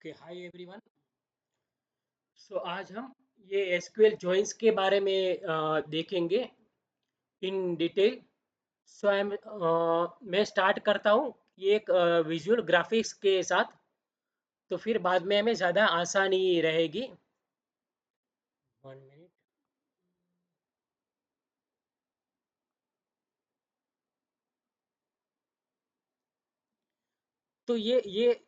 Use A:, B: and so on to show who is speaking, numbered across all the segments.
A: Okay, hi everyone. सो आज हम ये एसक्यूएल जॉइंस के बारे में देखेंगे इन डिटेल। सो मैं स्टार्ट करता हूँ ये एक विजुअल ग्राफिक्स के साथ, तो फिर बाद में हमें ज़्यादा आसानी रहेगी। 1 मिनट। तो ये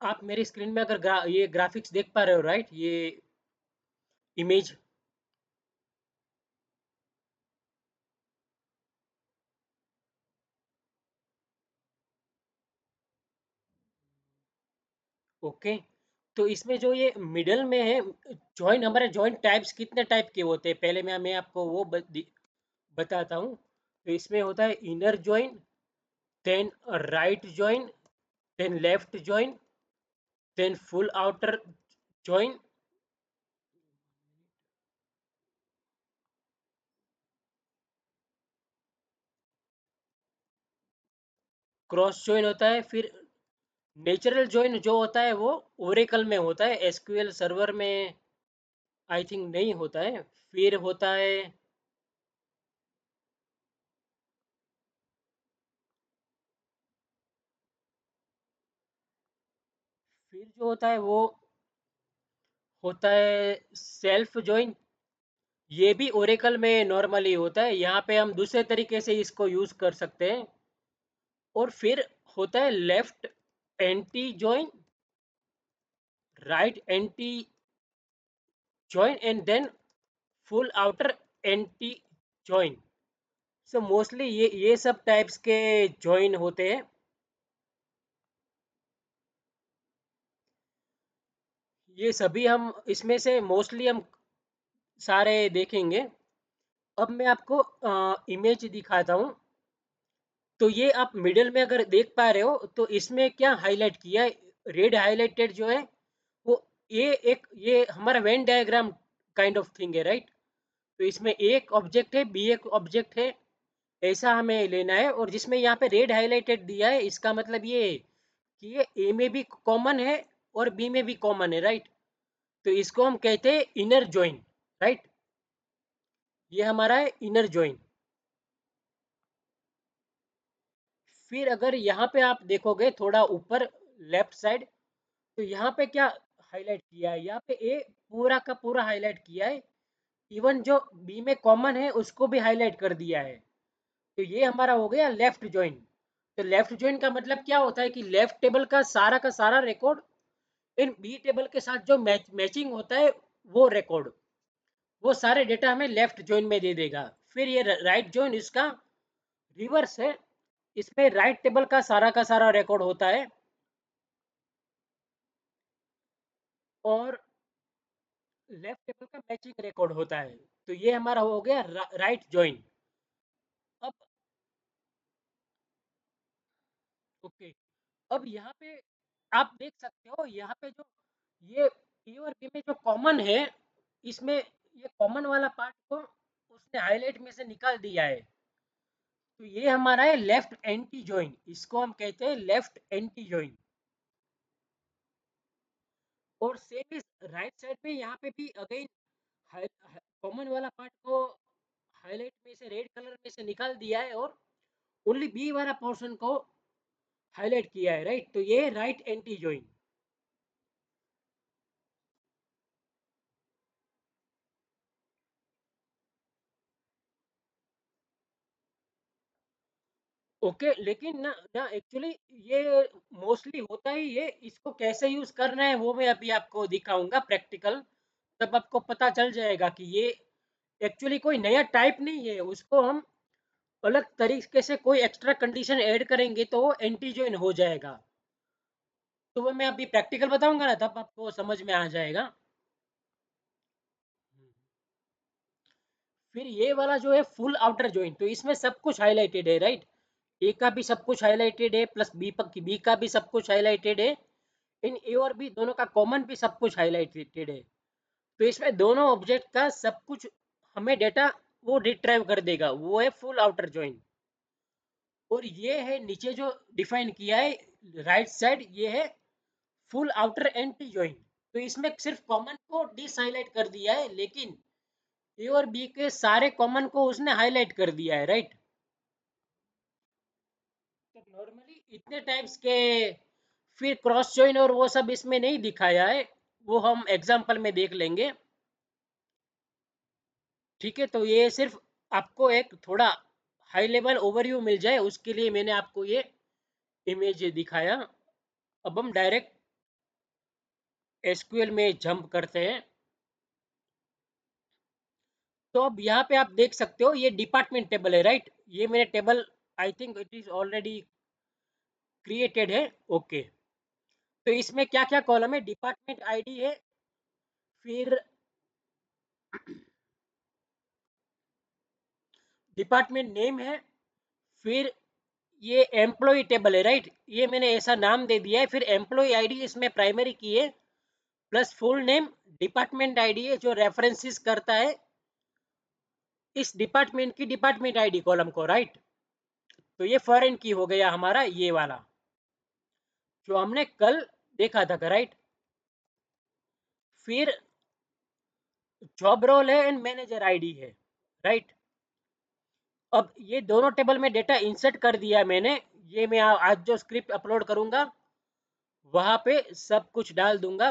A: आप मेरी स्क्रीन में अगर ये ग्राफिक्स देख पा रहे हो, राइट? ये इमेज। ओके। तो इसमें जो ये मिडल में है, जॉइंट, हमारे जॉइंट टाइप्स कितने टाइप के होते हैं, पहले मैं आपको वो बताता हूँ। तो इसमें होता है inner join, then right join, then left join, then full outer join, cross join होता है। फिर नेचुरल जॉइन जो होता है वो ओरेकल में होता है, एसक्यूएल सर्वर में आई थिंक नहीं होता है। फिर होता है, फिर जो होता है वो होता है सेल्फ जॉइन। ये भी ओरेकल में नॉर्मली होता है, यहाँ पे हम दूसरे तरीके से इसको यूज कर सकते हैं। और फिर होता है left anti join, right anti join, and then full outer anti join. So mostly ये सब टाइप्स के जॉइन होते हैं। ये सभी हम इसमें से मोस्टली हम सारे देखेंगे। अब मैं आपको इमेज दिखाता हूँ। तो ये आप मिडिल में अगर देख पा रहे हो, तो इसमें क्या हाईलाइट किया है, रेड हाईलाइटेड जो है वो ये हमारा Venn diagram kind of thing है, राइट? तो इसमें एक ऑब्जेक्ट है, बी एक ऑब्जेक्ट है, ऐसा हमें लेना है। और जिसमें यहाँ पे रेड हाईलाइटेड दिया है, इसका मतलब ये है कि ये ए में भी कॉमन है और बी में भी कॉमन है, राइट? तो इसको हम कहते हैं इनर जॉइन, राइट? ये हमारा है इनर जॉइन। फिर अगर यहाँ पे आप देखोगे थोड़ा ऊपर लेफ्ट साइड, तो यहाँ पे क्या हाईलाइट किया है, यहाँ पे ए पूरा का पूरा हाईलाइट किया है। इवन जो बी में कॉमन है उसको भी हाईलाइट कर दिया है। तो ये हमारा हो गया लेफ्ट जॉइन। तो लेफ्ट जॉइन का मतलब क्या होता है कि लेफ्ट टेबल का सारा रिकॉर्ड इन बी टेबल के साथ जो मैचिंग होता है, वो रिकॉर्ड, वो सारे डेटा हमें लेफ्ट जॉइन में दे देगा। फिर ये राइट जॉइन इसका रिवर्स है। इसमें राइट टेबल का सारा रिकॉर्ड होता है और लेफ्ट टेबल का मैचिंग रिकॉर्ड होता है। तो ये हमारा हो गया राइट जॉइन। अब ओके, अब यहाँ पे आप देख सकते हो, यहाँ पे जो ये ए और बी में जो कॉमन है, इसमें ये कॉमन वाला पार्ट को उसने हाईलाइट में से निकाल दिया है। तो ये हमारा है लेफ्ट एंटी जॉइन, इसको हम कहते हैं लेफ्ट एंटी जॉइन। और सेम इज राइट साइड पे, यहाँ पे भी अगेन कॉमन वाला पार्ट को हाईलाइट में से रेड कलर में से निकाल दिया है और ओनली बी वाला पोर्शन को हाईलाइट किया है, राइट? तो ये राइट एंटी जॉइन। ओके, लेकिन ना ना एक्चुअली ये मोस्टली होता ही ये, इसको कैसे यूज करना है वो मैं अभी आपको दिखाऊंगा प्रैक्टिकल। तब आपको पता चल जाएगा कि ये एक्चुअली कोई नया टाइप नहीं है, उसको हम अलग तरीके से कोई एक्स्ट्रा कंडीशन ऐड करेंगे तो वो एंटी जॉइन हो जाएगा। तो वो मैं अभी प्रैक्टिकल बताऊंगा ना, तब आपको समझ में आ जाएगा। फिर ये वाला जो है फुल आउटर जॉइंट, तो इसमें सब कुछ हाईलाइटेड है, राइट? ए का भी सब कुछ हाईलाइटेड है, प्लस बी का भी सब कुछ हाईलाइटेड है। इन ए और बी दोनों का कॉमन भी सब कुछ हाईलाइटेड है। तो इसमें दोनों ऑब्जेक्ट का सब कुछ हमें डेटा वो रिट्राइव कर देगा, वो है फुल आउटर जॉइन। और ये है नीचे जो डिफाइन किया है राइट साइड, ये है फुल आउटर एंटी ज्वाइन। तो इसमें सिर्फ कॉमन को डिस हाईलाइट कर दिया है, लेकिन ए और बी के सारे कॉमन को उसने हाईलाइट कर दिया है, राइट। तो नॉर्मली इतने टाइप्स के फिर क्रॉस जॉइन और वो सब इसमें नहीं दिखाया है, वो हम एग्जाम्पल में देख लेंगे। ठीक है, तो ये सिर्फ आपको एक थोड़ा हाई लेवल ओवरव्यू मिल जाए उसके लिए मैंने आपको ये इमेज दिखाया। अब हम डायरेक्ट एसक्यूएल में जंप करते हैं। तो अब यहाँ पे आप देख सकते हो ये डिपार्टमेंट टेबल है, राइट। ये मेरे table I think it is already created है। ओके, तो इसमें क्या क्या कॉलम है? डिपार्टमेंट आईडी है, फिर डिपार्टमेंट नेम है, फिर ये एम्प्लॉय टेबल है, राइट। ये मैंने ऐसा नाम दे दिया है। फिर एम्प्लॉय आईडी इसमें प्राइमरी की है, plus full name. Department ID है जो रेफरेंसेस करता है इस डिपार्टमेंट की डिपार्टमेंट आईडी कॉलम को, राइट। तो ये फॉरेन की हो गया हमारा ये वाला जो हमने कल देखा था, राइट। फिर जॉब रोल है एंड मैनेजर आईडी है, राइट। अब ये दोनों टेबल में डेटा इंसर्ट कर दिया मैंने। ये मैं आज जो स्क्रिप्ट अपलोड करूंगा वहां पे सब कुछ डाल दूंगा।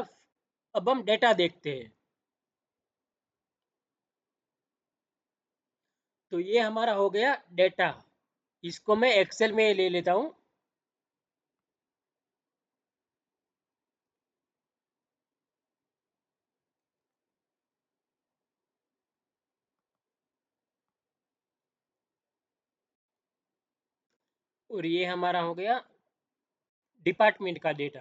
A: अब हम डेटा देखते हैं। तो ये हमारा हो गया डेटा। इसको मैं एक्सेल में ले लेता हूं। और ये हमारा हो गया डिपार्टमेंट का डेटा।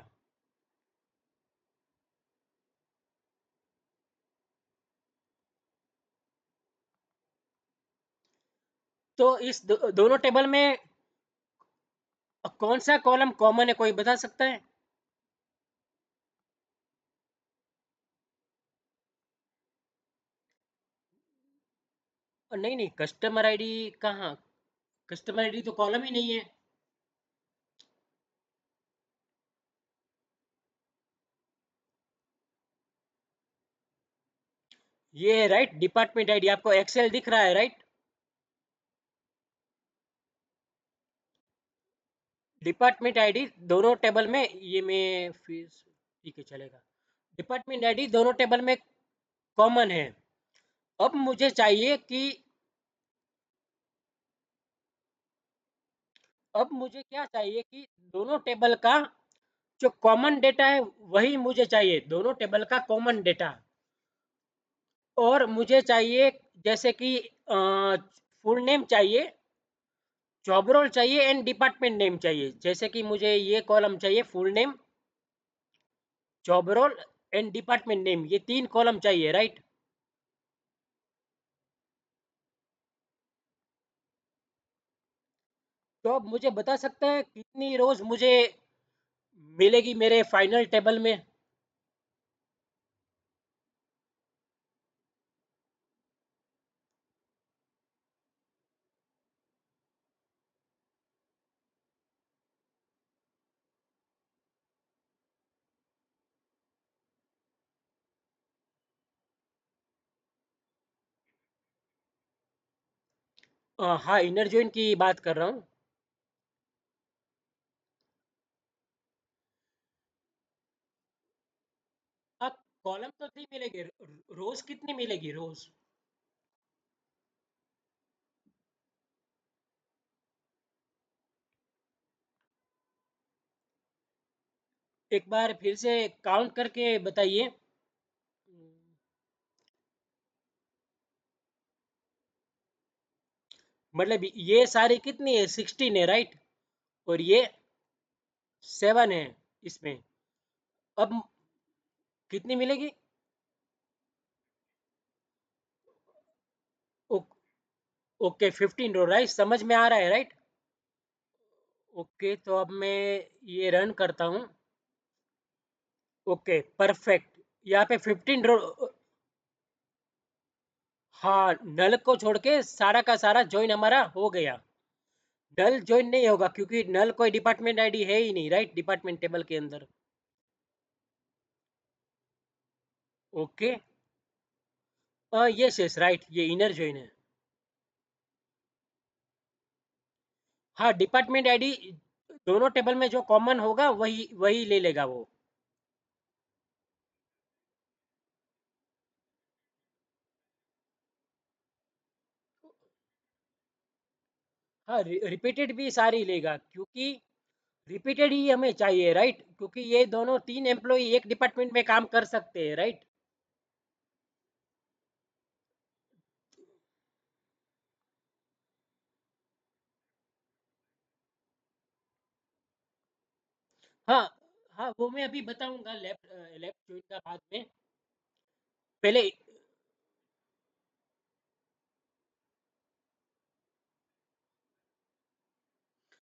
A: तो इस दोनों टेबल में कौन सा कॉलम कॉमन है, कोई बता सकता है? नहीं नहीं, कस्टमर आईडी कहाँ? कस्टमर आईडी तो कॉलम ही नहीं है। ये है राइट डिपार्टमेंट आईडी, आपको एक्सेल दिख रहा है, राइट। डिपार्टमेंट आईडी दोनों टेबल में, ये मैं फिर ठीक है चलेगा। डिपार्टमेंट आईडी दोनों टेबल में कॉमन है। अब मुझे चाहिए कि अब मुझे क्या चाहिए कि दोनों टेबल का जो कॉमन डेटा है वही मुझे चाहिए, दोनों टेबल का कॉमन डेटा। और मुझे चाहिए जैसे कि फुल नेम चाहिए, जॉब रोल चाहिए एंड डिपार्टमेंट नेम चाहिए। जैसे कि मुझे ये कॉलम चाहिए, full name, job role and department name, ये तीन कॉलम चाहिए, राइट। तो अब मुझे बता सकते हैं कितनी रोज मुझे मिलेगी मेरे फाइनल टेबल में? हाँ, इनर जॉइन की बात कर रहा हूँ। हाँ, कॉलम तो नहीं मिलेगी, रोज कितनी मिलेगी रोज? एक बार फिर से काउंट करके बताइए। मतलब ये सारी कितनी है? 16 है, राइट। और ये 7 है इसमें। अब कितनी मिलेगी? ओ, ओके, 15 रो, राइट, समझ में आ रहा है, राइट। ओके, तो अब मैं ये रन करता हूँ। Okay, perfect. यहाँ पे 15 रो। हाँ, नल को छोड़ के सारा का सारा ज्वाइन हमारा हो गया। नल ज्वाइन नहीं होगा क्योंकि नल कोई डिपार्टमेंट आईडी है ही नहीं, राइट, डिपार्टमेंट टेबल के अंदर। ओके। यस यस राइट, ये इनर जॉइन है। हाँ, डिपार्टमेंट आईडी दोनों टेबल में जो कॉमन होगा वही वही ले लेगा वो। हाँ, रिपीटेड भी सारी लेगा, क्योंकि रिपीटेड ही हमें चाहिए, राइट, क्योंकि ये दोनों तीन एम्प्लॉय एक डिपार्टमेंट में काम कर सकते हैं, राइट। हाँ हाँ, वो मैं अभी बताऊंगा लेफ्ट लेफ्ट जॉइन का बाद में। पहले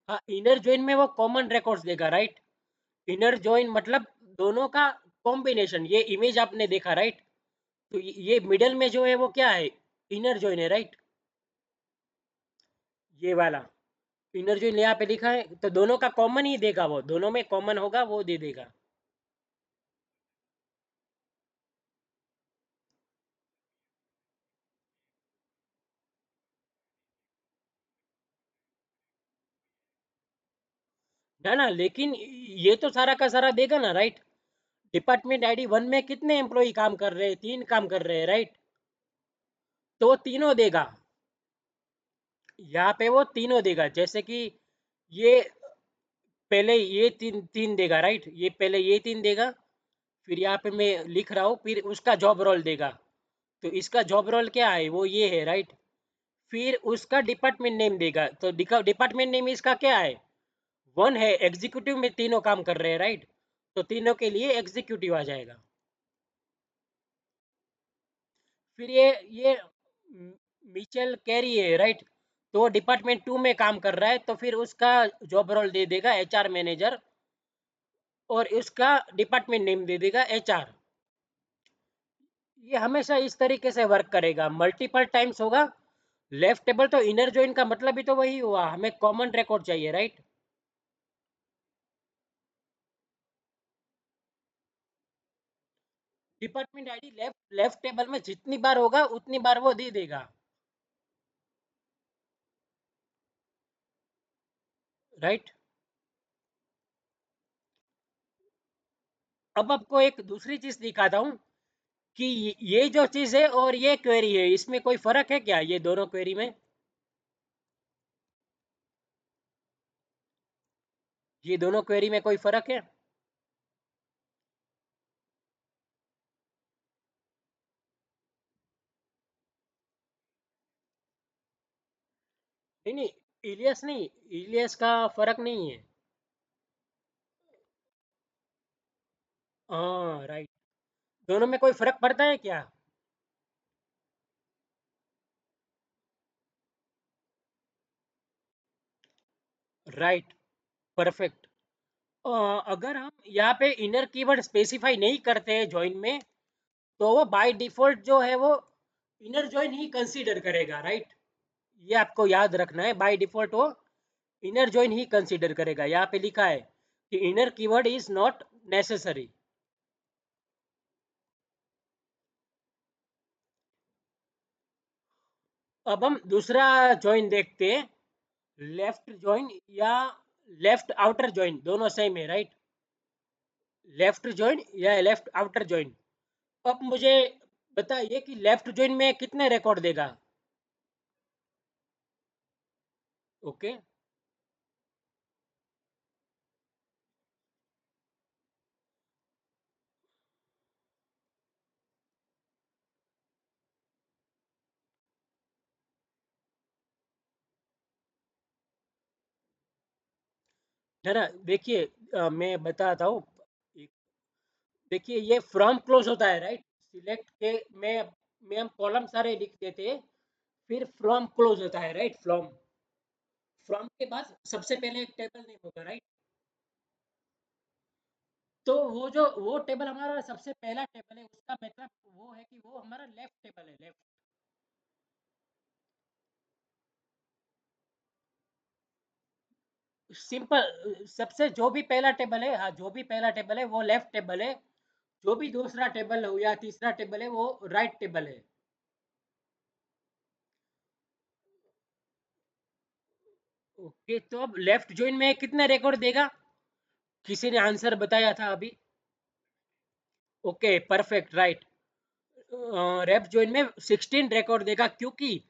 A: हाँ, इनर जॉइन में वो कॉमन रिकॉर्ड्स देगा, राइट। इनर जॉइन मतलब दोनों का कॉम्बिनेशन, ये इमेज आपने देखा, राइट। तो ये मिडल में जो है वो क्या है, इनर जॉइन है, राइट। ये वाला इनर जॉइन यहाँ पे लिखा है, तो दोनों का कॉमन ही देगा, वो दोनों में कॉमन होगा वो दे देगा। ना ना, लेकिन ये तो सारा का सारा देगा ना, राइट। डिपार्टमेंट आईडी वन में कितने एम्प्लॉय काम कर रहे हैं, तीन काम कर रहे हैं, राइट। तो वो तीनों देगा, यहाँ पे वो तीनों देगा, जैसे कि ये पहले ये तीन तीन देगा, राइट। ये पहले ये तीन देगा, फिर यहाँ पे मैं लिख रहा हूँ, फिर उसका जॉब रोल देगा। तो इसका जॉब रोल क्या है, वो ये है, राइट। फिर उसका डिपार्टमेंट नेम देगा, तो डिपार्टमेंट नेम इसका क्या है, वन है, एग्जीक्यूटिव में तीनों काम कर रहे हैं, राइट। तो तीनों के लिए एग्जीक्यूटिव आ जाएगा। फिर ये मिचेल कैरी है, राइट। तो डिपार्टमेंट टू में काम कर रहा है, तो फिर उसका जॉब रोल दे देगा एचआर मैनेजर, और उसका डिपार्टमेंट नेम दे देगा एचआर। ये हमेशा इस तरीके से वर्क करेगा, मल्टीपल टाइम्स होगा। लेफ्ट टेबल तो इनर जॉइन का मतलब ही तो वही हुआ, हमें कॉमन रिकॉर्ड चाहिए, right. Department ID left left table में जितनी बार होगा उतनी बार वो दे देगा, राइट। अब आपको एक दूसरी चीज दिखाता हूँ कि ये जो चीज है और ये क्वेरी है, इसमें कोई फर्क है क्या, ये दोनों क्वेरी में, ये दोनों क्वेरी में कोई फर्क है? नहीं नहीं, इलियस नहीं, इलियस का फर्क नहीं है। हाँ राइट, दोनों में कोई फर्क पड़ता है क्या? Right, perfect. अगर हम यहाँ पे इनर कीवर्ड स्पेसिफाई नहीं करते हैं जॉइन में, तो वो बाय डिफॉल्ट जो है वो इनर जॉइन ही कंसीडर करेगा, राइट। ये आपको याद रखना है, बाय डिफॉल्ट वो इनर जॉइन ही कंसीडर करेगा। यहाँ पे लिखा है कि inner keyword is not necessary. अब हम दूसरा जॉइन देखते हैं, लेफ्ट जॉइन या लेफ्ट आउटर जॉइन, दोनों सेम है, राइट। लेफ्ट जॉइन या लेफ्ट आउटर जॉइन। अब मुझे बताइए कि लेफ्ट जॉइन में कितने रिकॉर्ड देगा? ओके। है ना, देखिए, मैं बताता हूँ। देखिए, ये फ्रॉम क्लोज होता है, राइट। सिलेक्ट के में हम कॉलम सारे लिख देते हैं, फिर फ्रॉम क्लोज होता है, राइट। फ्रॉम फ्रॉम के बाद सबसे पहले एक टेबल नेम होगा, राइट। तो वो टेबल हमारा सबसे पहला टेबल है, उसका मतलब वो है कि वो हमारा लेफ्ट टेबल है, लेफ्ट। सिंपल, सबसे जो भी पहला टेबल है, हाँ, जो भी पहला टेबल है वो लेफ्ट टेबल है। जो भी दूसरा टेबल हो या तीसरा टेबल है वो राइट टेबल है। ओके, तो अब लेफ्ट जॉइन में कितने रिकॉर्ड देगा? किसी ने आंसर बताया था अभी। Okay, perfect, right. Left join में 16 रिकॉर्ड देगा, क्योंकि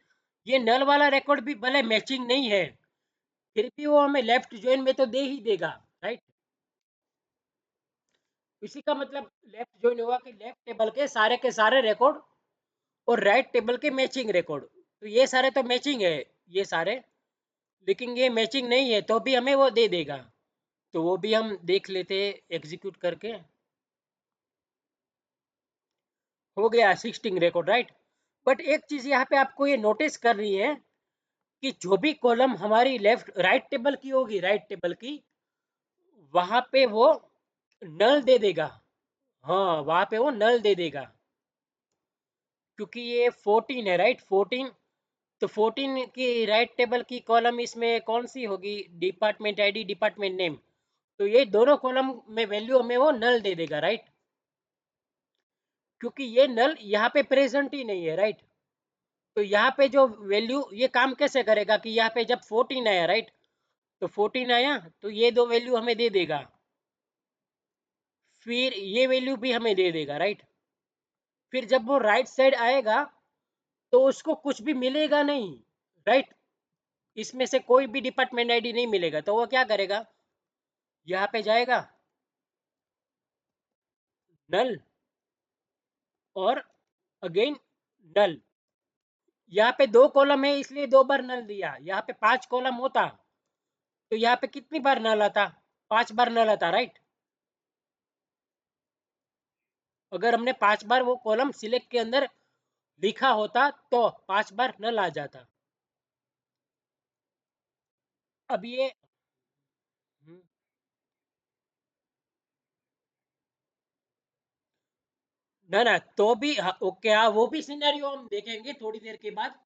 A: ये नल वाला रिकॉर्ड भी भले मैचिंग नहीं है, फिर भी वो हमें लेफ्ट जॉइन में तो दे ही देगा, राइट। इसी का मतलब लेफ्ट जॉइन हुआ कि लेफ्ट टेबल के सारे रिकॉर्ड और राइट टेबल के मैचिंग रिकॉर्ड। तो ये सारे तो मैचिंग है, ये सारे, लेकिन ये मैचिंग नहीं है तो भी हमें वो दे देगा। तो वो भी हम देख लेते हैं एग्जीक्यूट करके। हो गया 16 रिकॉर्ड, राइट। बट एक चीज यहाँ पे आपको ये नोटिस करनी है कि जो भी कॉलम हमारी लेफ्ट राइट टेबल की होगी, राइट टेबल की, वहां पे वो नल दे देगा। हाँ, वहां पे वो नल दे देगा, क्योंकि ये 14 है, राइट, 14। तो 14 की राइट टेबल की कॉलम इसमें कौन सी होगी? Department ID, department name. तो ये दोनों कॉलम में वैल्यू हमें वो नल दे देगा, राइट। क्योंकि ये नल यहाँ पे प्रेजेंट ही नहीं है, राइट। तो यहाँ पे जो वैल्यू ये काम कैसे करेगा कि यहाँ पे जब 14 आया, राइट, तो 14 आया तो ये दो वैल्यू हमें दे देगा, फिर ये वैल्यू भी हमें दे देगा, राइट। फिर जब वो राइट साइड आएगा तो उसको कुछ भी मिलेगा नहीं, राइट। इसमें से कोई भी डिपार्टमेंट आईडी नहीं मिलेगा, तो वो क्या करेगा? यहाँ पे जाएगा, नल, और अगेन नल। यहाँ पे दो कॉलम है इसलिए दो बार नल दिया। यहाँ पे 5 कॉलम होता तो यहाँ पे कितनी बार नल आता? 5 बार नल आता, राइट। अगर हमने 5 बार वो कॉलम सिलेक्ट के अंदर लिखा होता तो 5 बार नल आ जाता। अब ये ना ना, तो भी ओके, हाँ, वो भी सिनेरियो हम देखेंगे थोड़ी देर के बाद।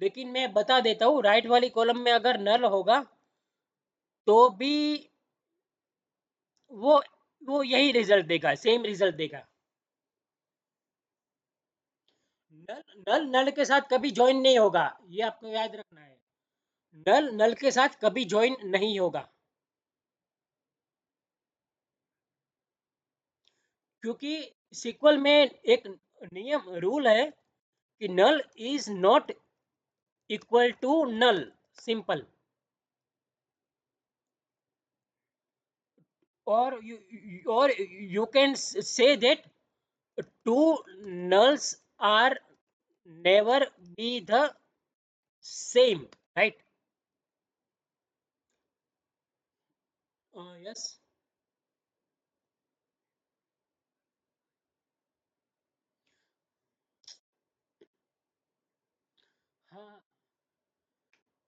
A: लेकिन मैं बता देता हूँ, राइट वाली कॉलम में अगर नल होगा तो भी वो वो यही रिजल्ट देगा, सेम रिजल्ट देगा। नल नल नल के साथ कभी ज्वाइन नहीं होगा, ये आपको याद रखना है। नल नल के साथ कभी ज्वाइन नहीं होगा, क्योंकि सीक्वल में एक नियम रूल है कि null is not equal to null, simple. और you can say that two nulls are never be the same, right? Yes. हाँ,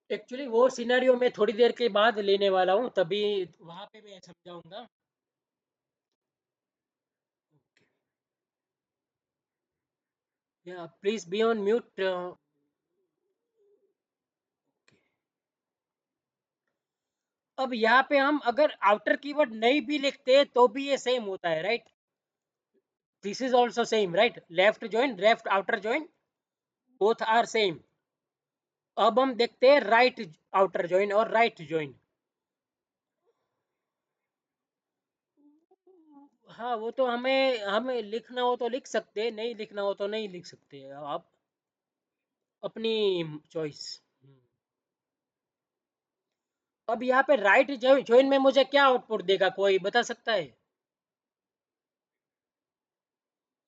A: एक्चुअली वो सिनेरियो मैं थोड़ी देर के बाद लेने वाला हूँ, तभी वहां पे मैं समझाऊंगा। या प्लीज बी ऑन म्यूट। अब यहाँ पे हम अगर आउटर कीवर्ड नहीं भी लिखते तो भी ये सेम होता है, right. This is also same, right. Left join, left outer join, both are same. अब हम देखते हैं राइट आउटर ज्वाइन और राइट ज्वाइन। हाँ, वो तो हमें हमें लिखना हो तो लिख सकते हैं, नहीं लिखना हो तो नहीं लिख सकते, आप अपनी चॉइस। अब यहाँ पे राइट ज्वाइन में मुझे क्या आउटपुट देगा, कोई बता सकता है?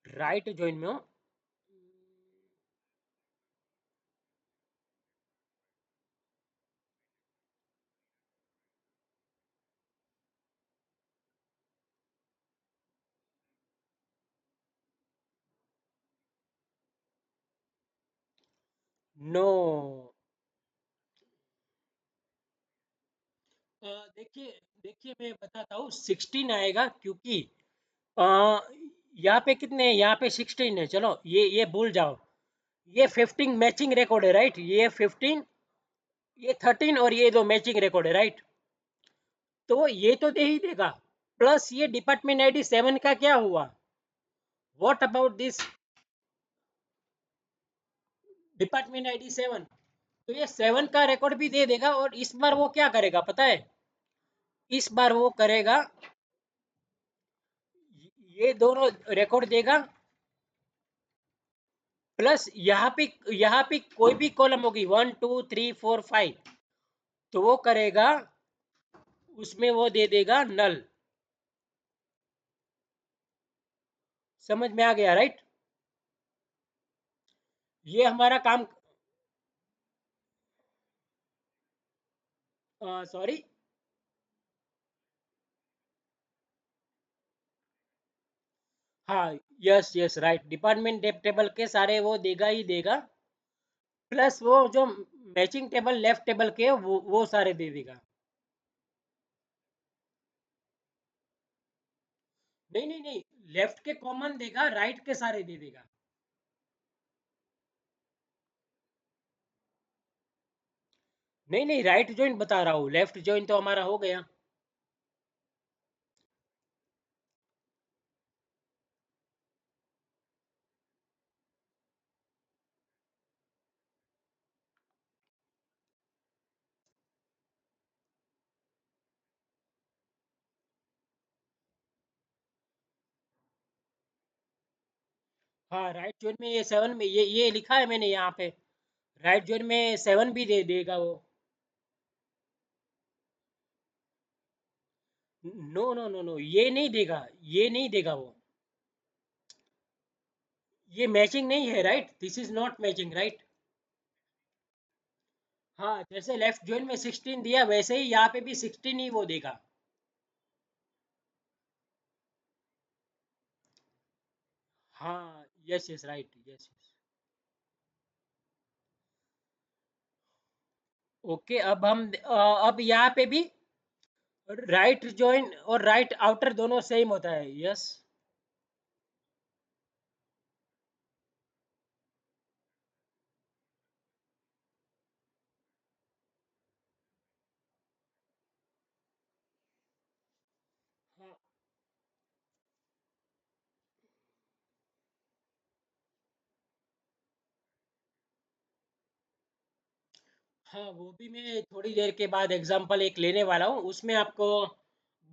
A: राइट ज्वाइन में हो। नो। देखिए, देखिए मैं बताता हूँ, 16 आएगा, क्योंकि अ, यहाँ पे कितने हैं? यहाँ पे 16 है, चलो ये भूल जाओ। ये 15 मैचिंग रिकॉर्ड है, राइट। ये 15, ये 13 और ये दो मैचिंग रिकॉर्ड है, राइट। तो ये तो दे ही देगा। प्लस ये डिपार्टमेंट आईडी 7 का क्या हुआ? What about this department ID 7? तो ये 7 का रिकॉर्ड भी दे देगा, और इस बार वो क्या करेगा पता है? इस बार वो करेगा, ये दोनों रिकॉर्ड देगा, प्लस यहाँ पे कोई भी कॉलम होगी 1 2 3 4 5, तो वो करेगा, उसमें वो दे देगा नल। समझ में आ गया राइट? ये हमारा काम। सॉरी। हाँ, yes yes right, department dep table के सारे वो देगा ही देगा, प्लस वो जो मैचिंग टेबल लेफ्ट टेबल के वो सारे दे देगा। नहीं नहीं नहीं, लेफ्ट के कॉमन देगा, राइट के सारे दे देगा। नहीं नहीं, राइट जॉइंट बता रहा हूँ, लेफ्ट जॉइंट तो हमारा हो गया। हाँ, राइट जॉइंट में ये 7 में ये लिखा है मैंने यहाँ पे, राइट जॉइंट में 7 भी दे देगा वो। नो नो नो नो, ये नहीं देगा, ये नहीं देगा वो। ये मैचिंग नहीं है right, this is not matching right. हाँ, जैसे लेफ्ट जॉइंट में 16 दिया, वैसे ही यहाँ पे भी 16 ही वो देगा। हाँ, yes yes right, yes yes. Okay, अब यहाँ पे भी राइट जॉइन और राइट आउटर दोनों सेम होता है, यस। हाँ हाँ, वो भी मैं थोड़ी देर के बाद एग्जांपल एक लेने वाला हूँ, उसमें आपको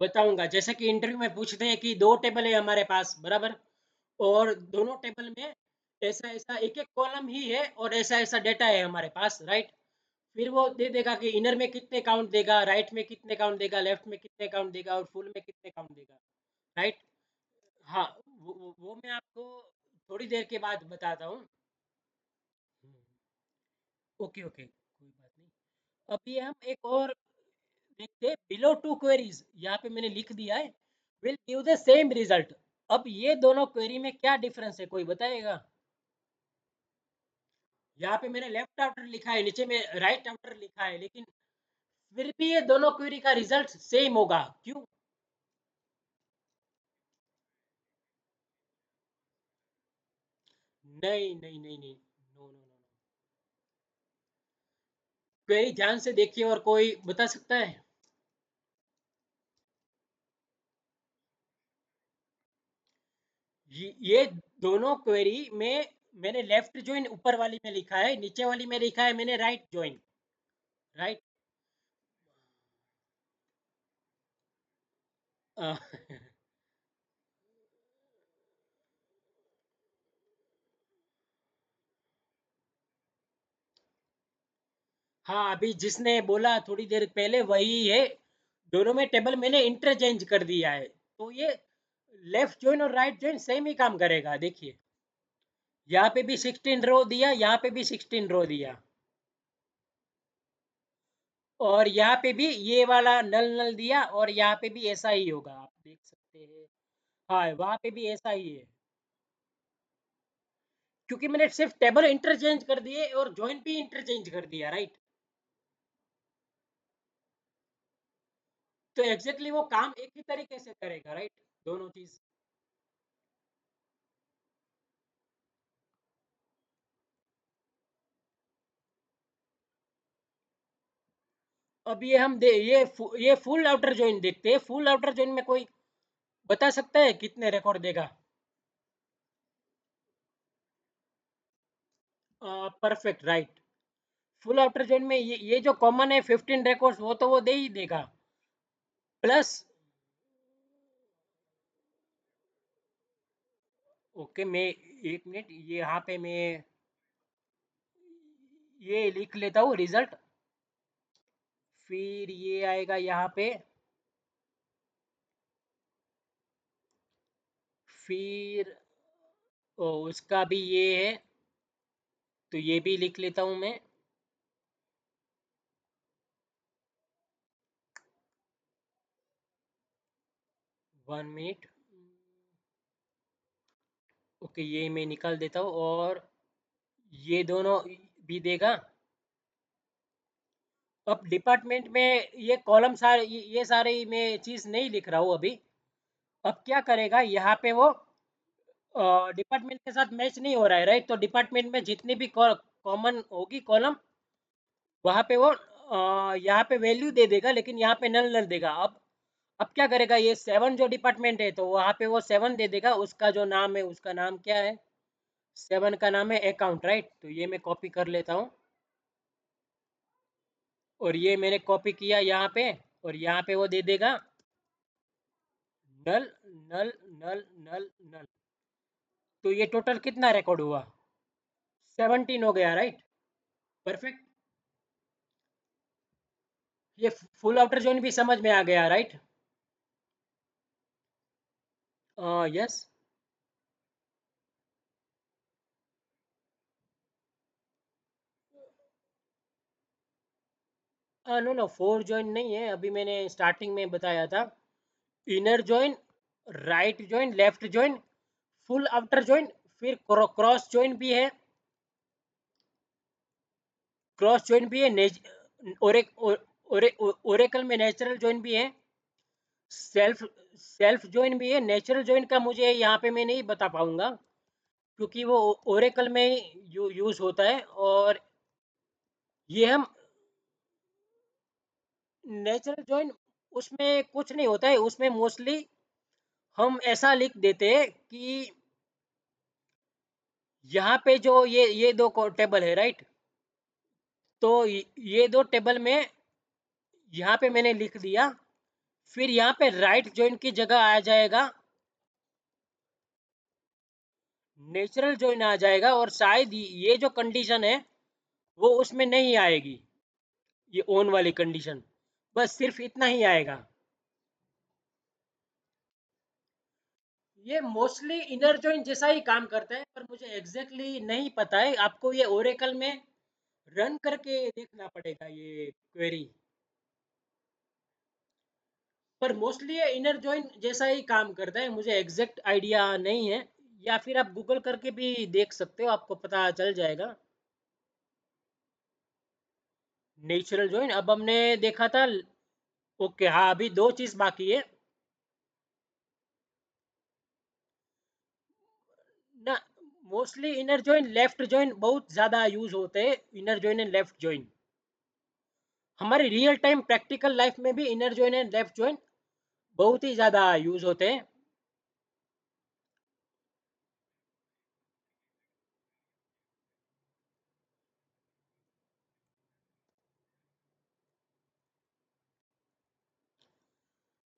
A: बताऊंगा। जैसे कि इंटरव्यू में पूछते हैं कि दो टेबल है हमारे पास बराबर, और दोनों टेबल में ऐसा ऐसा एक एक कॉलम ही है, और ऐसा ऐसा डेटा है हमारे पास राइट। फिर वो दे देगा कि इनर में कितने काउंट देगा, राइट में कितने काउंट देगा, लेफ्ट में कितने काउंट देगा, और फुल में कितने काउंट देगा, राइट। हाँ, वो मैं आपको थोड़ी देर के बाद बताता हूँ। ओके ओके, कोई बात नहीं। अभी हम एक और देखते हैं, बिलो टू क्वेरीज, यहाँ पे मैंने लिख दिया है, will give the same result. अब ये दोनों क्वेरी में क्या डिफरेंस है, कोई बताएगा? यहाँ पे मैंने लेफ्ट आउटर लिखा है, नीचे में राइट आउटर लिखा है, लेकिन फिर भी ये दोनों क्वेरी का रिजल्ट सेम होगा, क्यों? नहीं नहीं नहीं नहीं, नो नो नो। क्वेरी ध्यान से देखिए, और कोई बता सकता है? ये दोनों क्वेरी में मैंने लेफ्ट ज्वाइन ऊपर वाली में लिखा है, नीचे वाली में लिखा है मैंने राइट ज्वाइन, राइट। हाँ, अभी जिसने बोला थोड़ी देर पहले वही है, दोनों में टेबल मैंने इंटरचेंज कर दिया है, तो ये लेफ्ट ज्वाइन और राइट ज्वाइन सेम ही काम करेगा, देखिए। यहाँ पे भी 16 रो दिया, यहाँ पे भी 16 रो दिया, और यहाँ पे भी ये वाला नल नल दिया, और यहाँ पे भी ऐसा ही होगा, आप देख सकते हैं। हाँ, वहां पे भी ऐसा ही है, क्योंकि मैंने सिर्फ टेबल इंटरचेंज कर दिए और जॉइंट भी इंटरचेंज कर दिया, राइट। तो एग्जैक्टली वो काम एक ही तरीके से करेगा, राइट, दोनों चीज। अब ये हम दे ये फुल आउटर जॉइंट देखते हैं, फुल आउटर जॉइंट में कोई बता सकता है कितने रिकॉर्ड देगा? Perfect right. Full outer join में ये जो कॉमन है 15 रिकॉर्ड्स, वो तो वो दे ही देगा। प्लस ओके, मैं एक मिनट ये यहाँ पे मैं ये लिख लेता हूँ रिजल्ट। फिर ये आएगा यहाँ पे। फिर उसका भी ये है, तो ये भी लिख लेता हूँ मैं। 1 मिनट। ओके, ये मैं निकाल देता हूँ, और ये दोनों भी देगा। अब डिपार्टमेंट में ये कॉलम सारे ये सारे मैं चीज़ नहीं लिख रहा हूँ अभी। अब क्या करेगा यहाँ पे वो डिपार्टमेंट के साथ मैच नहीं हो रहा है, राइट? तो डिपार्टमेंट में जितनी भी कॉमन होगी कॉलम, वहाँ पे वो यहाँ पे वैल्यू दे देगा, लेकिन यहाँ पे नल नल देगा। अब क्या करेगा, ये 7 जो डिपार्टमेंट है, तो वहाँ पे वो 7 दे देगा। उसका जो नाम है, उसका नाम क्या है? 7 का नाम है अकाउंट, राइट? तो ये मैं कॉपी कर लेता हूँ, और ये मैंने कॉपी किया यहाँ पे, और यहाँ पे वो दे देगा नल नल नल नल नल। तो ये टोटल कितना रिकॉर्ड हुआ? 17 हो गया, राइट? परफेक्ट। ये फुल आउटर जोन भी समझ में आ गया, right? Yes. No no, 4 join नहीं है, अभी मैंने स्टार्टिंग में बताया था। Inner join, right join, left join, full outer join, फिर क्रॉस जॉइन भी है। क्रॉस जॉइन भी है, ओरेकल में नेचुरल जॉइन भी है। सेल्फ सेल्फ जॉइन भी है। नेचुरल जॉइन का मुझे यहाँ पे मैं नहीं बता पाऊंगा, क्योंकि वो ओरेकल में ही यूज होता है। और ये हम नेचुरल जॉइन, उसमें कुछ नहीं होता है। उसमें मोस्टली हम ऐसा लिख देते हैं कि यहाँ पे जो ये दो टेबल है, राइट? तो ये दो टेबल में यहाँ पे मैंने लिख दिया। फिर यहाँ पे राइट जॉइन की जगह आ जाएगा नेचुरल जॉइन आ जाएगा, और शायद ये जो कंडीशन है वो उसमें नहीं आएगी, ये ओन वाली कंडीशन। बस सिर्फ इतना ही आएगा। ये मोस्टली इनर जॉइन जैसा ही काम करता है, पर मुझे एग्जैक्टली exactly नहीं पता है। आपको ये ओरेकल में रन करके देखना पड़ेगा ये क्वेरी। पर मोस्टली ये इनर जॉइन जैसा ही काम करता है, मुझे एग्जैक्ट आइडिया नहीं है। या फिर आप गूगल करके भी देख सकते हो, आपको पता चल जाएगा। नेचुरल जॉइन अब हमने देखा था। ओके, हाँ, अभी दो चीज बाकी है ना। Mostly inner join, left join बहुत ज्यादा यूज होते हैं। Inner join and left join हमारी रियल टाइम प्रैक्टिकल लाइफ में भी inner join and left join बहुत ही ज्यादा यूज होते हैं।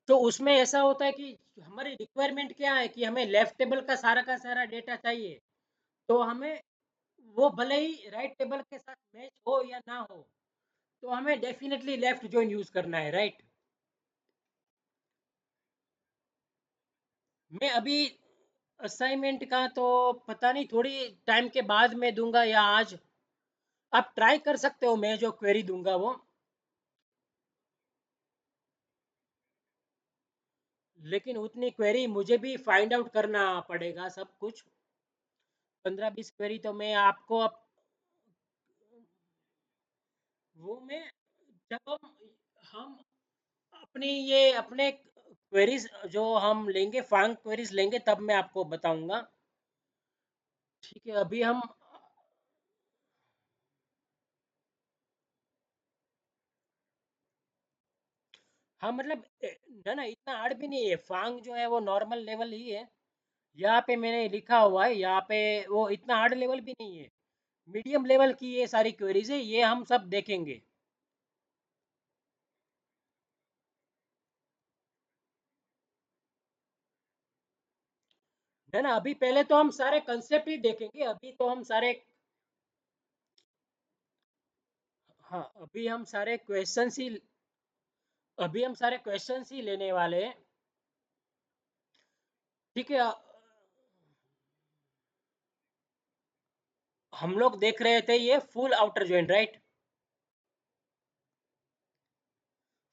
A: तो उसमें ऐसा होता है कि हमारी रिक्वायरमेंट क्या है कि हमें लेफ्ट टेबल का सारा डेटा चाहिए। तो हमें वो भले ही राइट टेबल के साथ मैच हो या ना हो, तो हमें डेफिनेटली लेफ्ट जॉइन यूज करना है, राइट? मैं अभी असाइनमेंट का तो पता नहीं, थोड़ी टाइम के बाद मैं दूंगा या आज। आप ट्राई कर सकते हो, मैं जो क्वेरी दूंगा वो। लेकिन उतनी क्वेरी मुझे भी फाइंड आउट करना पड़ेगा सब कुछ। 15-20 क्वेरी तो मैं आपको वो मैं जब हम अपनी ये अपने क्वेरीज जो हम लेंगे, फांग क्वेरीज लेंगे, तब मैं आपको बताऊंगा। ठीक है, अभी हम। हाँ, मतलब ना ना, इतना हार्ड भी नहीं है। फांग जो है वो नॉर्मल लेवल ही है। यहाँ पे मैंने लिखा हुआ है, यहाँ पे वो इतना हार्ड लेवल भी नहीं है। मीडियम लेवल की ये सारी क्वेरीज है, ये हम सब देखेंगे। है ना, अभी पहले तो हम सारे कंसेप्ट ही देखेंगे, अभी तो हम सारे, हाँ अभी हम सारे क्वेश्चंस ही, अभी हम सारे क्वेश्चंस ही लेने वाले हैं। ठीक है, हम लोग देख रहे थे ये full outer joint, right.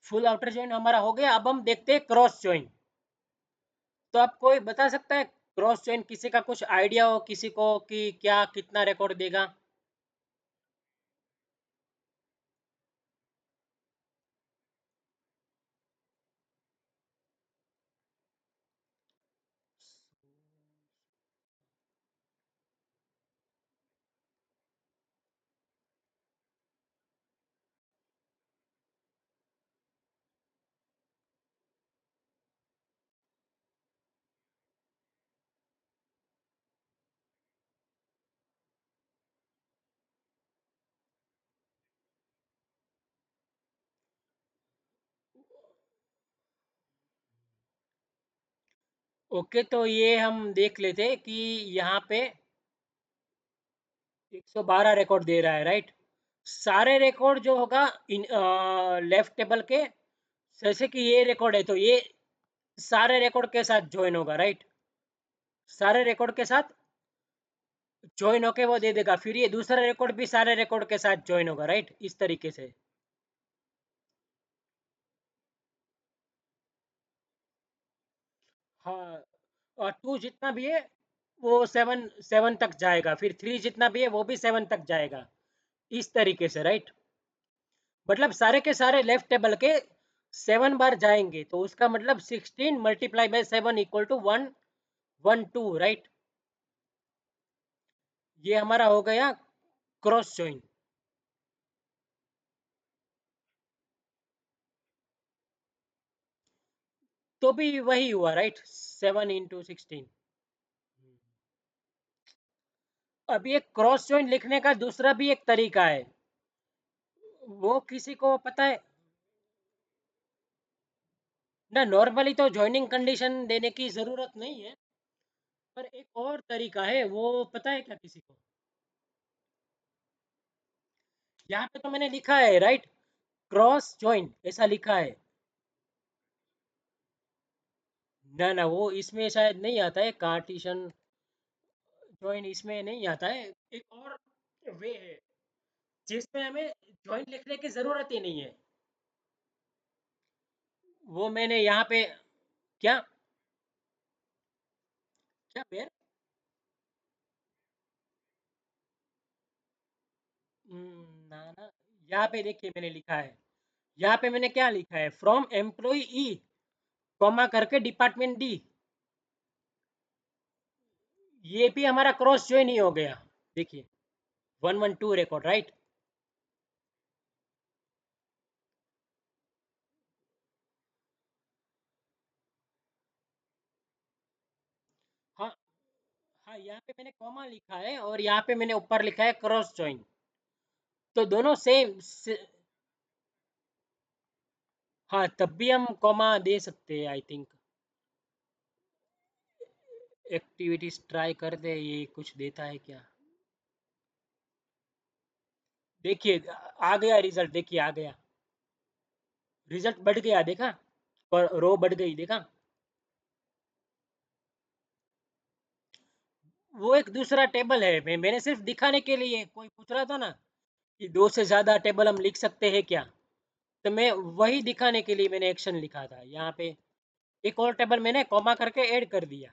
A: Full outer joint हमारा हो गया, अब हम देखते हैं क्रॉस जॉइंट। तो आप कोई बता सकता है क्रॉस जॉइंट, किसी का कुछ आइडिया हो किसी को कि क्या कितना रिकॉर्ड देगा? ओके, तो ये हम देख लेते हैं कि यहाँ पे 112 रिकॉर्ड दे रहा है, राइट। सारे रिकॉर्ड जो होगा इन लेफ्ट टेबल के, जैसे कि ये रिकॉर्ड है तो ये सारे रिकॉर्ड के साथ ज्वाइन होगा, राइट। सारे रिकॉर्ड के साथ ज्वाइन होके वो दे देगा, फिर ये दूसरा रिकॉर्ड भी सारे रिकॉर्ड के साथ ज्वाइन होगा, राइट, इस तरीके से। हाँ, और टू जितना भी है वो सेवन सेवन तक जाएगा, फिर थ्री जितना भी है वो भी सेवन तक जाएगा, इस तरीके से, राइट। मतलब सारे के सारे लेफ्ट टेबल के 7 बार जाएंगे, तो उसका मतलब 16 × 7 = 1 1 2, राइट। ये हमारा हो गया क्रॉस जॉइन। तो भी वही हुआ, राइट, 7 × 16। अब ये क्रॉस जॉइन लिखने का दूसरा भी एक तरीका है, वो किसी को पता है ना? नॉर्मली तो जॉइनिंग कंडीशन देने की जरूरत नहीं है, पर एक और तरीका है, वो पता है क्या किसी को? यहाँ पे तो मैंने लिखा है, राइट, क्रॉस जॉइन ऐसा लिखा है। ना ना, वो इसमें शायद नहीं आता है, कार्टिशन जॉइन इसमें नहीं आता है। एक और वे है जिसमें हमें जॉइन लिखने की जरूरत ही नहीं है, वो मैंने यहाँ पे, क्या क्या पेयर, ना ना, यहाँ पे देखिए मैंने लिखा है, यहाँ पे मैंने क्या लिखा है, फ्रॉम एम्प्लॉय ई, कॉमा करके डिपार्टमेंट डी। ये भी हमारा क्रॉस ज्वाइन ही हो गया, देखिए 112 रिकॉर्ड, राइट। हाँ हाँ, यहाँ पे मैंने कॉमा लिखा है और यहाँ पे मैंने ऊपर लिखा है क्रॉस ज्वाइन, तो दोनों सेम हाँ, तब भी हम कॉमा दे सकते हैं आई थिंक। एक्टिविटीज ट्राई कर दे, ये कुछ देता है क्या? देखिए आ गया रिजल्ट, देखिए आ गया रिजल्ट, बढ़ गया देखा, और रो बढ़ गई देखा। वो एक दूसरा टेबल है, मैंने सिर्फ दिखाने के लिए, कोई पूछ रहा था ना कि दो से ज्यादा टेबल हम लिख सकते हैं क्या, तो मैं वही दिखाने के लिए मैंने एक्शन लिखा था यहाँ पे। एक और टेबल मैंने कॉमा करके ऐड कर दिया।